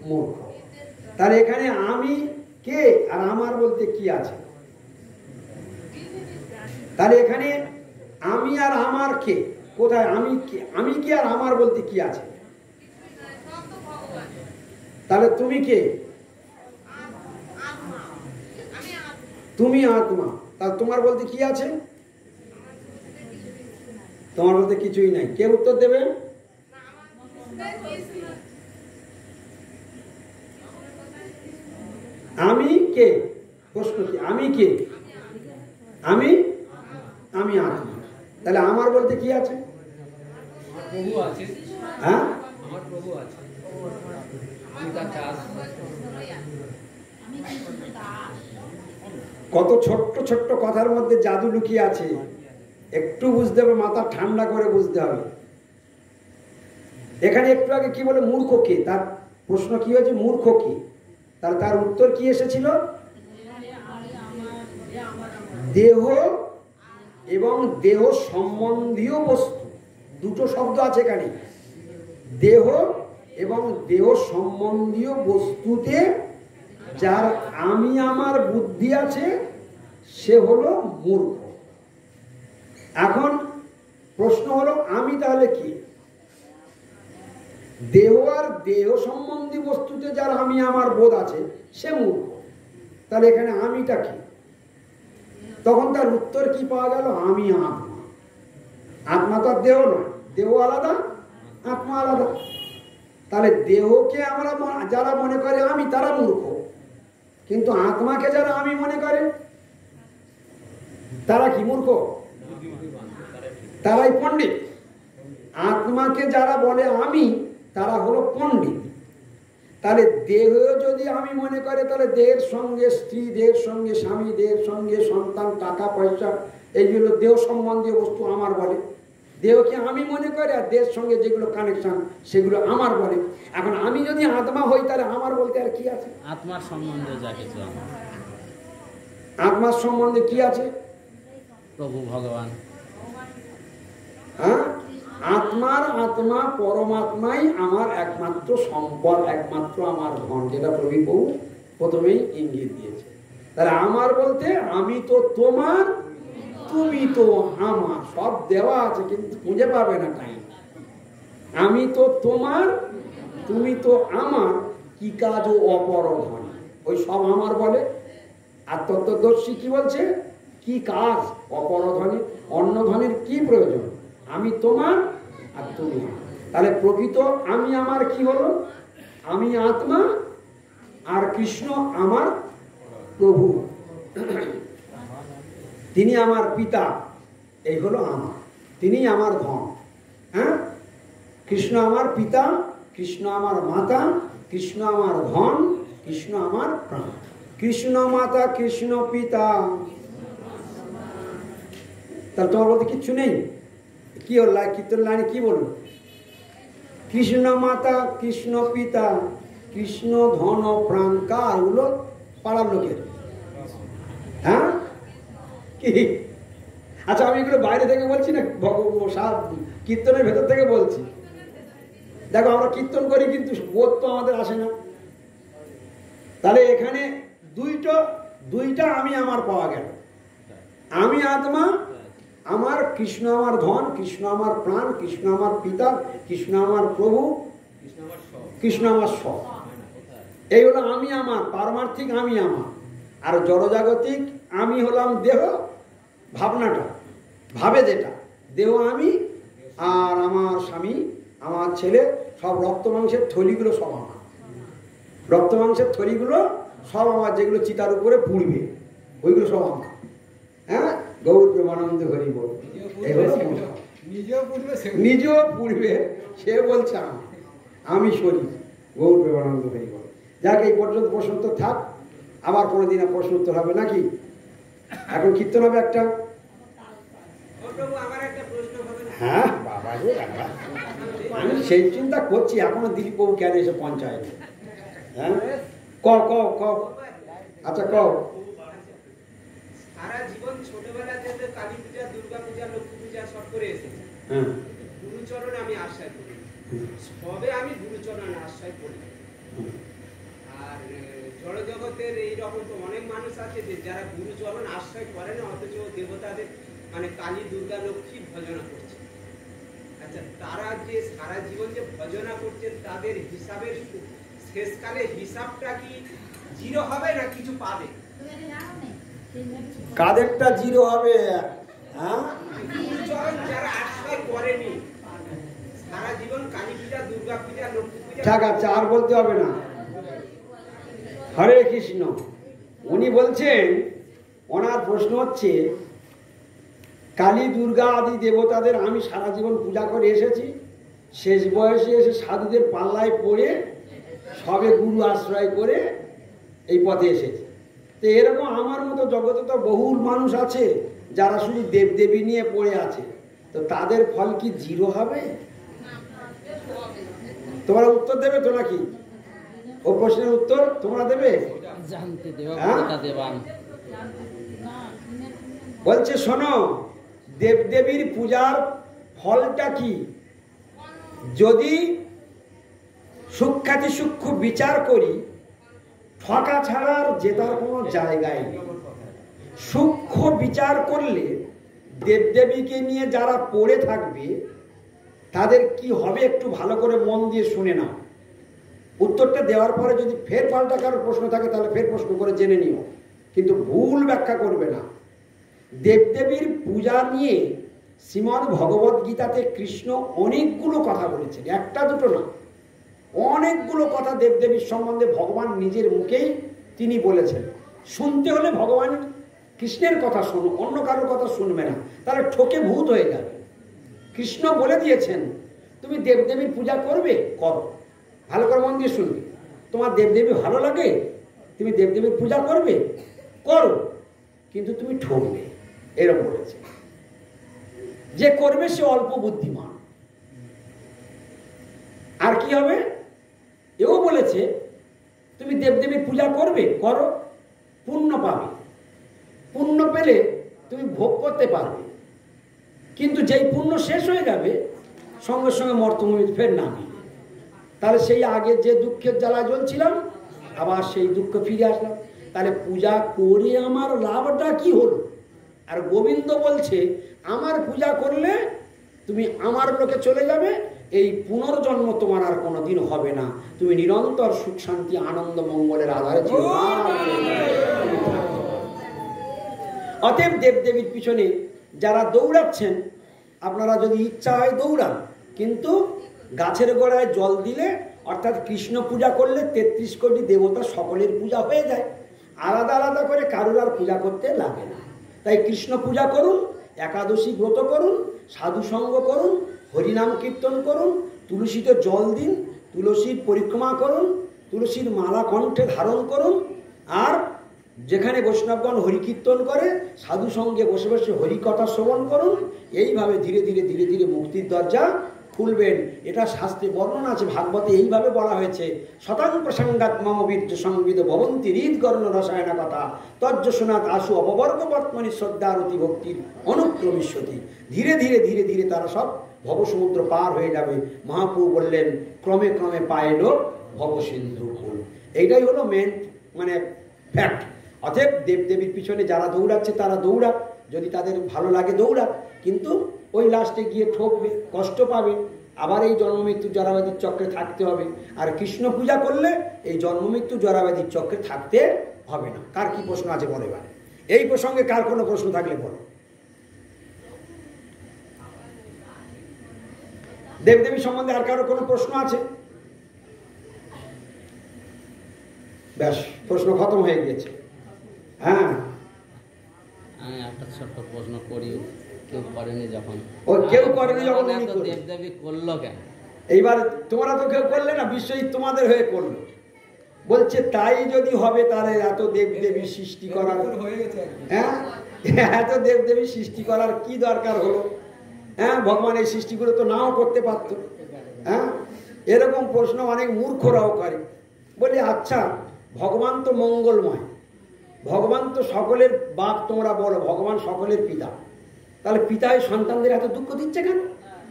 মূর্খ। তার এখানে আমি কে আর আমার বলতে কি আছে? তাহলে এখানে আমি আর আমার কে কোথায়? আমি কে আর আমার বলতে কি আছে? তাহলে তুমি কে? তুমি আত্মা। তাহলে তোমার বলতে কি আছে? তোমার বলতে কিছুই নাই। কে উত্তর দেবে? আমি কে? প্রশ্ন কি? আমি কে? আমি আমি আত্মা। তাহলে আমার বলতে কি আছে? হ্যাঁ, কত ছোট্ট ছোট্ট কথার মধ্যে জাদু লুকিয়ে আছে। একটু বুঝতে হবে, মাথা ঠান্ডা করে বুঝতে হবে। এখানে একটু আগে কি বলে? মূর্খ কে? তার প্রশ্ন কি হয়েছে? মূর্খ কে? তার উত্তর কি এসেছিল? দেহ এবং দেহ সম্বন্ধীয় বস্তু। দুটো শব্দ আছে এখানে। দেহ এবং দেহ সম্বন্ধীয় বস্তুতে যার আমি আমার বুদ্ধি আছে, সে হলো মূর্খ। এখন প্রশ্ন হলো, আমি তাহলে কি? দেহ আর দেহ সম্বন্ধী বস্তুতে যার আমি আমার বোধ আছে, সে মূর্খ। তাহলে এখানে আমিটা কি? তখন তার উত্তর কি পাওয়া গেল? আমি আত্মা। আত্মা তো আর দেহ নয়, দেহ আলাদা, আত্মা আলাদা। তাহলে দেহকে আমরা যারা মনে করে আমি, তারা মূর্খ। কিন্তু আত্মাকে যারা আমি মনে করে, তারা কি মূর্খ? তারাই পণ্ডিত। আত্মাকে যারা বলে আমি, তারা হলো পণ্ডিত। তাহলে দেহ যদি আমি মনে করে, তাহলে দেহের সঙ্গে স্ত্রী, দেহের সঙ্গে স্বামী, দেহের সঙ্গে সন্তান, টাকা পয়সা, এইগুলো দেহ সম্বন্ধীয় বস্তু আমার বলে। দেহকে আমি মনে করি, আর দেহের সঙ্গে যেগুলো কানেকশন সেগুলো আমার বলে। এখন আমি যদি আত্মা হই তাহলে আমার বলতে আর কি আছে? আত্মার সম্বন্ধে যা কিছু আত্মার সম্বন্ধে কি আছে? প্রভু ভগবান। হ্যাঁ, আত্মা পরমাত্মাই আমার একমাত্র সম্পদ, একমাত্র আমার ধন, যেটা প্রভু প্রথমেই ইঙ্গিত দিয়েছে। তাহলে আমার বলতে আমি তো তোমার, তুমি তো আমার, সব দেওয়া আছে কিন্তু খুঁজে পাবে না টাইম। আমি তো তোমার, তুমি তো আমার, কি কাজ ও অপর ধন, ওই সব আমার বলে। আর তত্ত্বদর্শী কি বলছে? কি কাজ অপর ধনে, অন্য ধনের কি প্রয়োজন? আমি তোমার আর তুমি আমার। তাহলে প্রকৃত আমি আমার কি হলো? আমি আত্মা আর কৃষ্ণ আমার প্রভু, তিনি আমার পিতা, এই হলো আমার, তিনি আমার ধন। হ্যাঁ, কৃষ্ণ আমার পিতা, কৃষ্ণ আমার মাতা, কৃষ্ণ আমার ধন, কৃষ্ণ আমার প্রাণ। কৃষ্ণ মাতা, কৃষ্ণ পিতা, তাহলে তোমার বলতে কিচ্ছু নেই? কি হল কীর্তন লাইনে কি বলল? কৃষ্ণ মাতা, কৃষ্ণ পিতা, কৃষ্ণ ধন প্রাণ। কার? ওগুলো পাড়ার লোকের। হ্যাঁ, কি? আচ্ছা, আমি এগুলো বাইরে থেকে বলছি না, কীর্তনের ভেতর থেকে বলছি। দেখো, আমরা কীর্তন করি কিন্তু বোধ তো আমাদের আসে না। তাহলে এখানে দুইটা আমি আমার পাওয়া গেল। আমি আত্মা, আমার কৃষ্ণ আমার ধন, কৃষ্ণ আমার প্রাণ, কৃষ্ণ আমার পিতা, কৃষ্ণ আমার প্রভু, কৃষ্ণ আমার সব। এই হলো আমি আমার, পারমার্থিক আমি আমার। আর জড়জাগতিক আমি হলাম দেহ, ভাবনাটা ভাবে যেটা, দেহ আমি, আর আমার স্বামী, আমার ছেলে, সব রক্ত মাংসের থলিগুলো সব আমার। রক্ত মাংসের থলিগুলো সব আমার, যেগুলো চিতার উপরে পুড়বে ওইগুলো সব আমার। হ্যাঁ, গৌর প্রেমানন্দ হরি বল। নিজেও পুড়বে, সে বলছে আমি শরীর। গৌর প্রেমানন্দ হরি বল। যাক, এই পর্যন্ত প্রশ্ন উত্তর থাক, আবার কোনোদিন প্রশ্ন উত্তর হবে নাকি? এখন কীর্তন হবে একটা। হ্যাঁ বাবা, আমি সেই চিন্তা করছি, এখনো দিলীপ বাবু কেন এসে পঞ্চায়েতে। হ্যাঁ, আচ্ছা কও। সারা জীবন ছোটবেলা থেকে কালী পূজা, দুর্গা পূজা, লক্ষ্মী পূজা সব করে এসেছি। গুরুচরণ আমি আশ্রয় করি, সবে আমি গুরুচরণ আশ্রয় করি। আর জড়জগতের এইরকম তো অনেক মানুষ আছে যে যারা গুরুচরণ আশ্রয় করে না, অথচ দেবতাদের মানে কালী, দুর্গা, লক্ষ্মী ভজনা করছে। আচ্ছা, তারা যে সারা জীবন যে ভজনা করছে, তাদের হিসাবের শেষকালে হিসাবটা কি জিরো হবে না কিছু পাবে? কাদেরটা জিরো হবে? হ্যাঁ, যারা আশ্রয় করেনি সারা জীবন, কালী পূজা, দুর্গা পূজা, লক্ষ্মী পূজা। ঠিক আছে, আর বলতে হবে না। হরে কৃষ্ণ। উনি বলছেন, ওনার প্রশ্ন হচ্ছে, কালী, দুর্গা আদি দেবতাদের আমি সারা জীবন পূজা করে এসেছি, শেষ বয়সে এসে সাধুদের পাল্লায় পড়ে সবে গুরু আশ্রয় করে এই পথে এসেছি। তো এরকম আমার মতো জগতে তো বহুল মানুষ আছে যারা শুধু দেবদেবী নিয়ে পড়ে আছে, তো তাদের ফল কি জিরো হবে? তোমরা উত্তর দেবে তো নাকি? ও প্রশ্নের উত্তর তোমরা দেবে? বলছে শোনো, দেবদেবীর পূজার ফলটা কি? যদি সূক্ষ্মাতি সূক্ষ্ম বিচার করি, ঠকা ছাড়ার জেতার কোনো জায়গায় নেই। সূক্ষ্ম বিচার করলে দেবদেবীকে নিয়ে যারা পড়ে থাকবে তাদের কি হবে একটু ভালো করে মন দিয়ে শুনে নাও। উত্তরটা দেওয়ার পরে যদি ফের পাল্টা কারোর প্রশ্ন থাকে তাহলে ফের প্রশ্ন করে জেনে নিও, কিন্তু ভুল ব্যাখ্যা করবে না। দেবদেবীর পূজা নিয়ে শ্রীমদ্ ভগবত গীতাতে কৃষ্ণ অনেকগুলো কথা বলেছেন, একটা দুটো না, অনেকগুলো কথা দেবদেবীর সম্বন্ধে ভগবান নিজের মুখেই তিনি বলেছেন। শুনতে হলে ভগবান কৃষ্ণের কথা শোনো, অন্য কারোর কথা শুনবে না, তাহলে ঠকে ভূত হয়ে যাবে। কৃষ্ণ বলে দিয়েছেন, তুমি দেবদেবীর পূজা করবে, করো, ভালো করে মন দিয়ে শুনবে। তোমার দেবদেবী ভালো লাগে, তুমি দেবদেবীর পূজা করবে, করো, কিন্তু তুমি ঠকবে, এরকম বলেছে। যে করবে সে অল্প বুদ্ধিমান। আর কি হবে, এও বলেছে তুমি দেবদেবীর পূজা করবে, করো, পুণ্য পাবে, পুণ্য পেলে তুমি ভোগ করতে পারবে, কিন্তু যেই পুণ্য শেষ হয়ে যাবে সঙ্গে সঙ্গে মর্তভূমিতে ফের নামবে। তাহলে সেই আগে যে দুঃখের জ্বালা জ্বলছিলাম আবার সেই দুঃখ ফিরে আসলাম। তাহলে পূজা করে আমার লাভটা কি হলো? আর গোবিন্দ বলছে আমার পূজা করলে তুমি আমার লোকে চলে যাবে, এই পুনর্জন্ম তোমার আর কোনোদিন হবে না, তুমি নিরন্তর সুখ শান্তি আনন্দ মঙ্গলের আধারে অতএব দেবদেবীর পিছনে যারা দৌড়াচ্ছেন, আপনারা যদি ইচ্ছা হয় দৌড়ান, কিন্তু গাছের গোড়ায় জল দিলে অর্থাৎ কৃষ্ণ পূজা করলে 33 কোটি দেবতা সকলের পূজা হয়ে যায়, আলাদা আলাদা করে কারুর আর পূজা করতে লাগে না। তাই কৃষ্ণ পূজা করুন, একাদশী ব্রত করুন, সাধু সঙ্গ করুন, হরিনাম কীর্তন করুন, তুলসীতে জল দিন, তুলসীর পরিক্রমা করুন, তুলসীর মালা কণ্ঠে ধারণ করুন, আর যেখানে বৈষ্ণবগণ হরি কীর্তন করে সাধু সঙ্গে বসে বসে হরিকথা শ্রবণ করুন। এইভাবে ধীরে ধীরে ধীরে ধীরে মুক্তির দরজা খুলবেন। এটা শাস্ত্রে বর্ণনা আছে, ভাগবতে এইভাবে বলা হয়েছে, শতাং প্রসঙ্গাত মম বীর্য সংবিদ ভবন্তি হৃদকর্ণ রসায়না কথা তজ্জসনাথ আশু অপবর্গ বর্তমানী শ্রদ্ধারতি ভক্তির অনুক্রমিষ্যতি। ধীরে ধীরে ধীরে ধীরে তারা সব ভবসমুদ্র পার হয়ে যাবে। মহাপ্রভু বললেন ক্রমে ক্রমে পায়েল ভবসিন্ধু ফুল। এইটাই হলো মেন মানে ফ্যাক্ট। অতএব দেবদেবীর পিছনে যারা দৌড়াচ্ছে তারা দৌড়াক, যদি তাদের ভালো লাগে দৌড়াক, কিন্তু ওই লাস্টে গিয়ে ঠকবে, কষ্ট পাবে, আবার এই জন্মমৃত্যু জরাব্যাধির চক্রে থাকতে হবে। আর কৃষ্ণ পূজা করলে এই জন্মমৃত্যু জরাব্যাধির চক্রে থাকতে হবে না। কার কি প্রশ্ন আছে বলে এবারে? এই প্রসঙ্গে কার কোনো প্রশ্ন থাকলে বলো। দেবদেবী সম্বন্ধে আর কারো কোনো প্রশ্ন আছে? ব্যাস, প্রশ্ন খতম হয়ে গিয়েছে। হ্যাঁ, আমি একটা ছোট্ট প্রশ্ন করি, কেউ করেনি যখন, ও কেউ করেনি যখন দেবদেবী করলো কেন? এইবার তোমরা তো কেউ করলে না, বিশ্বজিৎ তোমাদের হয়ে করলো। বলছে তাই যদি হবে তাহলে এত দেবদেবী সৃষ্টি করার, হ্যাঁ এত দেবদেবী সৃষ্টি করার কি দরকার হলো? হ্যাঁ, ভগবান এই সৃষ্টিগুলো তো নাও করতে পারতো। হ্যাঁ, এরকম প্রশ্ন অনেক মূর্খরাও করে। বলি আচ্ছা, ভগবান তো মঙ্গলময়, ভগবান তো সকলের বাপ, তোমরা বলো ভগবান সকলের পিতা, তাহলে পিতায় সন্তানদের এত দুঃখ দিচ্ছে কেন?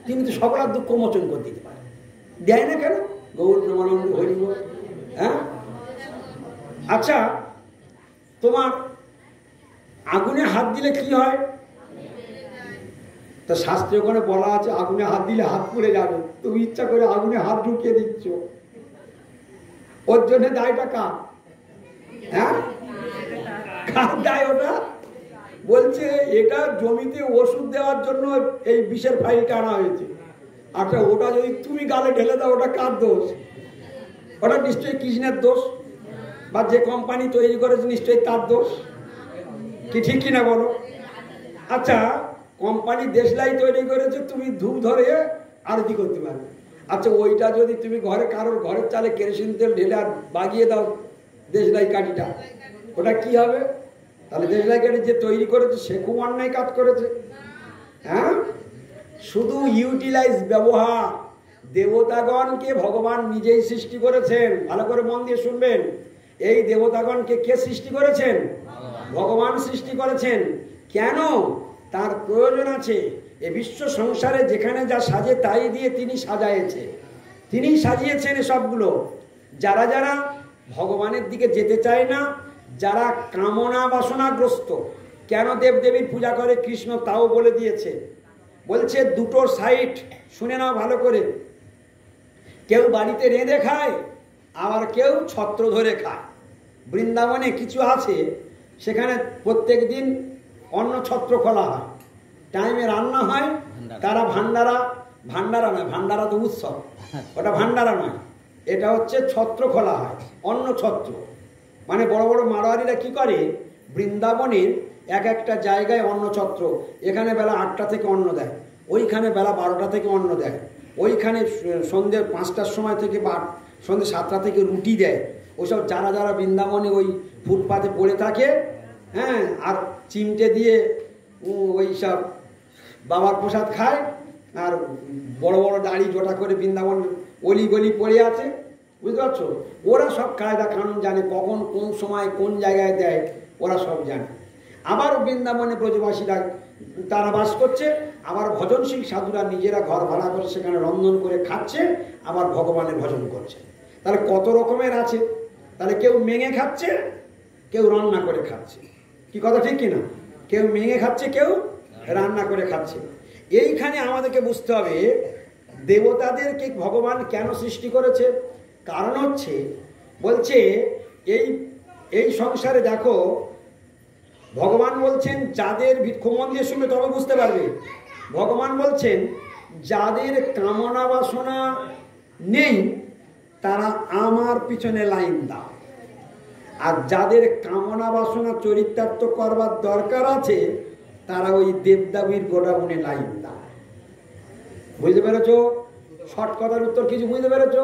তিনি তো সকলের দুঃখ মোচন করে দিতে পারে, দেয় না কেন? গৌর প্রেমানন্দ হরি বল। হ্যাঁ, আচ্ছা, তোমার আগুনে হাত দিলে কি হয়? তা শাস্ত্রে ওখানে বলা আছে আগুনে হাত দিলে হাত পুড়ে যাবে, তুমি ইচ্ছা করে আগুনে হাত ঢুকিয়ে দিচ্ছ, ওর জন্য দায়টা কার? হ্যাঁ, কার দায় ওটা? বলছে এটা জমিতে ওষুধ দেওয়ার জন্য এই বিষের ফাইলটা আনা হয়েছে। আচ্ছা, ওটা যদি তুমি গালে ঢেলে দাও ওটা কার দোষ? ওটা নিশ্চয়ই কৃষ্ণের দোষ, বা যে কোম্পানি তৈরি করেছে নিশ্চয়ই তার দোষ, কি ঠিক কিনা বলো? আচ্ছা, কোম্পানি দেশলাই তৈরি করেছে, তুমি ধূপ ধরে আরতি করতে পারবে। আচ্ছা, ওইটা যদি তুমি ঘরে কারোর ঘরের চালে কেরোসিন তেল ঢেলে আর বাগিয়ে দাও দেশলাই কাঠিটা, ওটা কি হবে? তাহলে দেশলাই কাঠি যে তৈরি করেছে সে খুব অন্যায় কাজ করেছে। হ্যাঁ, শুধু ইউটিলাইজ, ব্যবহার। দেবতাগণকে ভগবান নিজেই সৃষ্টি করেছেন, ভালো করে মন দিয়ে শুনবেন। এই দেবতাগণকে কে সৃষ্টি করেছেন? ভগবান সৃষ্টি করেছেন। কেন? তার প্রয়োজন আছে। এ বিশ্ব সংসারে যেখানে যা সাজে তাই দিয়ে তিনি সাজাইছে, তিনি সাজিয়েছেন সবগুলো। যারা যারা ভগবানের দিকে যেতে চায় না, যারা কামনা বাসনাগ্রস্ত, কেন দেবদেবীর পূজা করে কৃষ্ণ তাও বলে দিয়েছে। বলছে দুটো সাইড, শুনে নাও ভালো করে। কেউ বাড়িতে রেঁধে খায়, আবার কেউ ছত্র ধরে খায়। বৃন্দাবনে কিছু আছে, সেখানে প্রত্যেক দিন অন্ন ছত্র খোলা হয়, টাইমে রান্না হয়। তারা ভান্ডারা নয়, ভান্ডারা তো উৎসব, ওটা ভান্ডারা নয়, এটা হচ্ছে ছত্র খোলা হয়, অন্ন ছত্র। মানে বড় বড় মারোয়ারিরা কি করে, বৃন্দাবনের এক একটা জায়গায় অন্ন ছত্র, এখানে বেলা 8টা থেকে অন্ন দেয়, ওইখানে বেলা 12টা থেকে অন্ন দেয়, ওইখানে সন্ধ্যে 5টার সময় থেকে বা সন্ধ্যে 7টা থেকে রুটি দেয়। ওইসব যারা যারা বৃন্দাবনে ওই ফুটপাতে পড়ে থাকে, হ্যাঁ, আর চিমটে দিয়ে ওই সব বাবার প্রসাদ খায়, আর বড় বড় দাড়ি জোটা করে বৃন্দাবন অলি গলি পড়ে আছে, বুঝতে পারছো? ওরা সব কায়দা কানুন জানে, কখন কোন সময় কোন জায়গায় দেয় ওরা সব জানে। আবার বৃন্দাবনে ব্রজবাসীরা তারা বাস করছে, আবার ভজনশীল সাধুরা নিজেরা ঘর ভাড়া করে সেখানে রন্ধন করে খাচ্ছে, আবার ভগবানের ভজন করছে। তাহলে কত রকমের আছে। তাহলে কেউ মেঙে খাচ্ছে, কেউ রান্না করে খাচ্ছে, কি কথা ঠিক কিনা? কেউ মেঙে খাচ্ছে, কেউ রান্না করে খাচ্ছে। এইখানে আমাদেরকে বুঝতে হবে দেবতাদেরকে ভগবান কেন সৃষ্টি করেছে। কারণ হচ্ছে, বলছে এই সংসারে দেখো, ভগবান বলছেন যাদের, খুব মন দিয়ে শুনবে তবে বুঝতে পারবে, ভগবান বলছেন যাদের কামনা বাসনা নেই তারা আমার পিছনে লাইন দাও, আর যাদের কামনা বাসনা চরিতার্থ করবার দরকার আছে তারা ওই দেবদাবির গোডাউনে লাইন দাও। বুঝতে পেরেছ? শর্ট কথার উত্তর কিছু বুঝতে পেরেছ?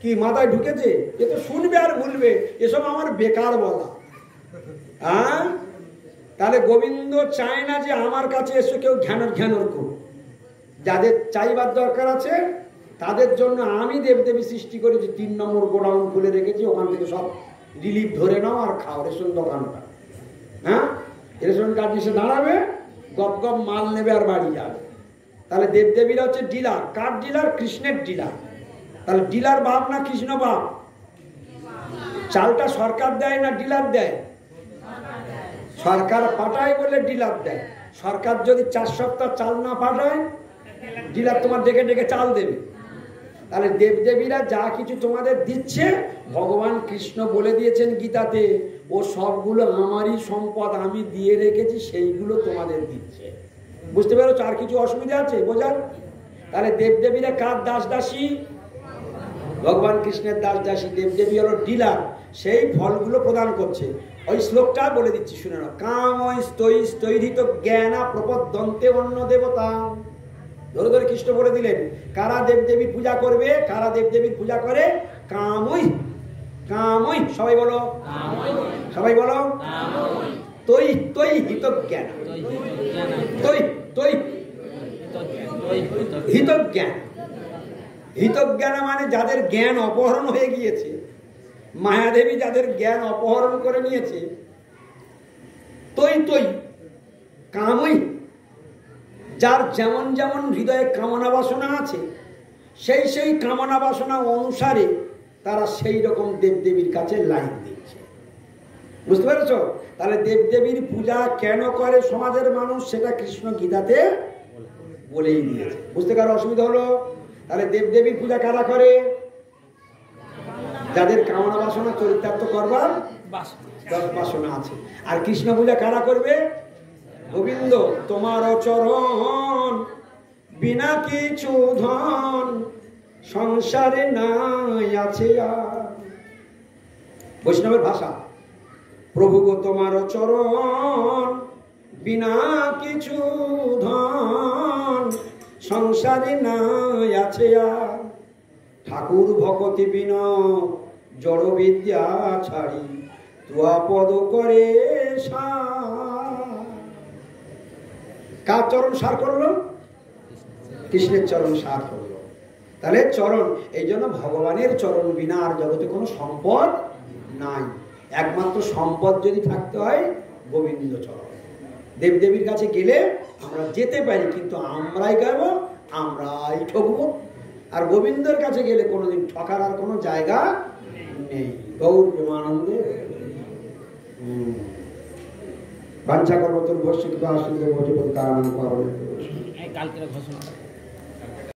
কি মাথায় ঢুকেছে? এ তো শুনবে আর ভুলবে, এসব আমার বেকার বলা। হ্যাঁ, তাহলে গোবিন্দ চায় না যে আমার কাছে এসে কেউ ঘ্যানর করুক। যাদের চাইবার দরকার আছে তাদের জন্য আমি দেবদেবী সৃষ্টি করেছি, 3 নম্বর গোডাউন খুলে রেখেছি, ওখান থেকে সব রিলিফ ধরে নাও আর খাও। রেশন দোকানটা, হ্যাঁ, রেশন কার্ড এসে দাঁড়াবে, গপ গপ মাল নেবে আর বাড়ি যাবে। তাহলে দেবদেবীরা হচ্ছে ডিলার, কার ডিলার? কৃষ্ণের ডিলার। তাহলে ডিলার বাপ না কৃষ্ণ বাপ? চালটা সরকার দেয় না ডিলার দেয়? সরকার পাঠায় বলে ডিলার দেয়। সরকার যদি 4 সপ্তাহ চাল না পাঠায়, ডিলার তোমার ডেকে ডেকে চাল দেবে। তাহলে দেবদেবীরা যা কিছু তোমাদের দিচ্ছে, ভগবান কৃষ্ণ বলে দিয়েছেন গীতাতে, ও সবগুলো আমারই সম্পদ, আমি দিয়ে রেখেছি, সেইগুলো তোমাদের দিচ্ছে। বুঝতে পেরেছো? আর কিছু অসুবিধা আছে বোঝার? তাহলে দেবদেবীরা কার দাস দাসী? ভগবান কৃষ্ণের দাস দাসী। দেবদেবী হলো ডিলার, সেই ফলগুলো প্রদান করছে। ওই শ্লোকটা বলে দিচ্ছি, শুনে নাও। কাম স্তৈরিত জ্ঞানা প্রপদ্যন্তে অন্য দেবতা। ধরে ধরে কৃষ্ণ বলে দিলেন কারা দেবদেবীর পূজা করবে, কারা দেবদেবীর পূজা করে। কামই, কামই, সবাই বলো, সবাই বলো। তৈ তৈ হিত জ্ঞান, তৈ তৈ হিত জ্ঞান। হিতজ্ঞান মানে যাদের জ্ঞান অপহরণ হয়ে গিয়েছে, মায়াদেবী যাদের জ্ঞান অপহরণ করে নিয়েছে। তৈ তৈ কামই, যার যেমন যেমন হৃদয়ে কামনা বাসনা আছে, সেই সেই কামনা বাসনা অনুসারে তারা সেই রকম দেবদেবীর কাছে লাইন দিচ্ছে। বুঝতে পেরেছ? তাহলে দেবদেবীর পূজা কেন করে সমাজের মানুষ, সেটা কৃষ্ণ গীতাতে বলেই দিয়েছে। বুঝতে কারো অসুবিধা হলো? তাহলে দেবদেবীর পূজা কারা করে? যাদের কামনা বাসনা চরিতার্থ করবার বাসনা আছে। আর কৃষ্ণ পূজা কারা করবে? গোবিন্দ তোমার চরণ বিনা কিছু ধন সংসারে নাই আছে আর। বৈষ্ণবের ভাষা, প্রভু গো তোমার চরণ বিনা কিছু ধন সংসারে নাই আছে আর। ঠাকুর ভকতি বিন জড় বিদ্যা ছাড়ি তুয়া পদ করে কার চরণ সার করলো? কৃষ্ণের চরণ সার করলো। তাহলে চরণ, এই জন্য ভগবানের চরণ বিনা আর জগতে কোনো সম্পদ নাই। একমাত্র সম্পদ যদি থাকতে হয় গোবিন্দ চরণ। দেবদেবীর কাছে গেলে আমরা যেতে পারি, কিন্তু আমরাই গাইব, আমরাই ঠকবো। আর গোবিন্দের কাছে গেলে কোনোদিন ঠকার আর কোনো জায়গা নেই। গৌর প্রেমানন্দে বাঞ্ছা কর্মতর ভস্য কৃপা আসলে কারণ কালকের ঘোষণা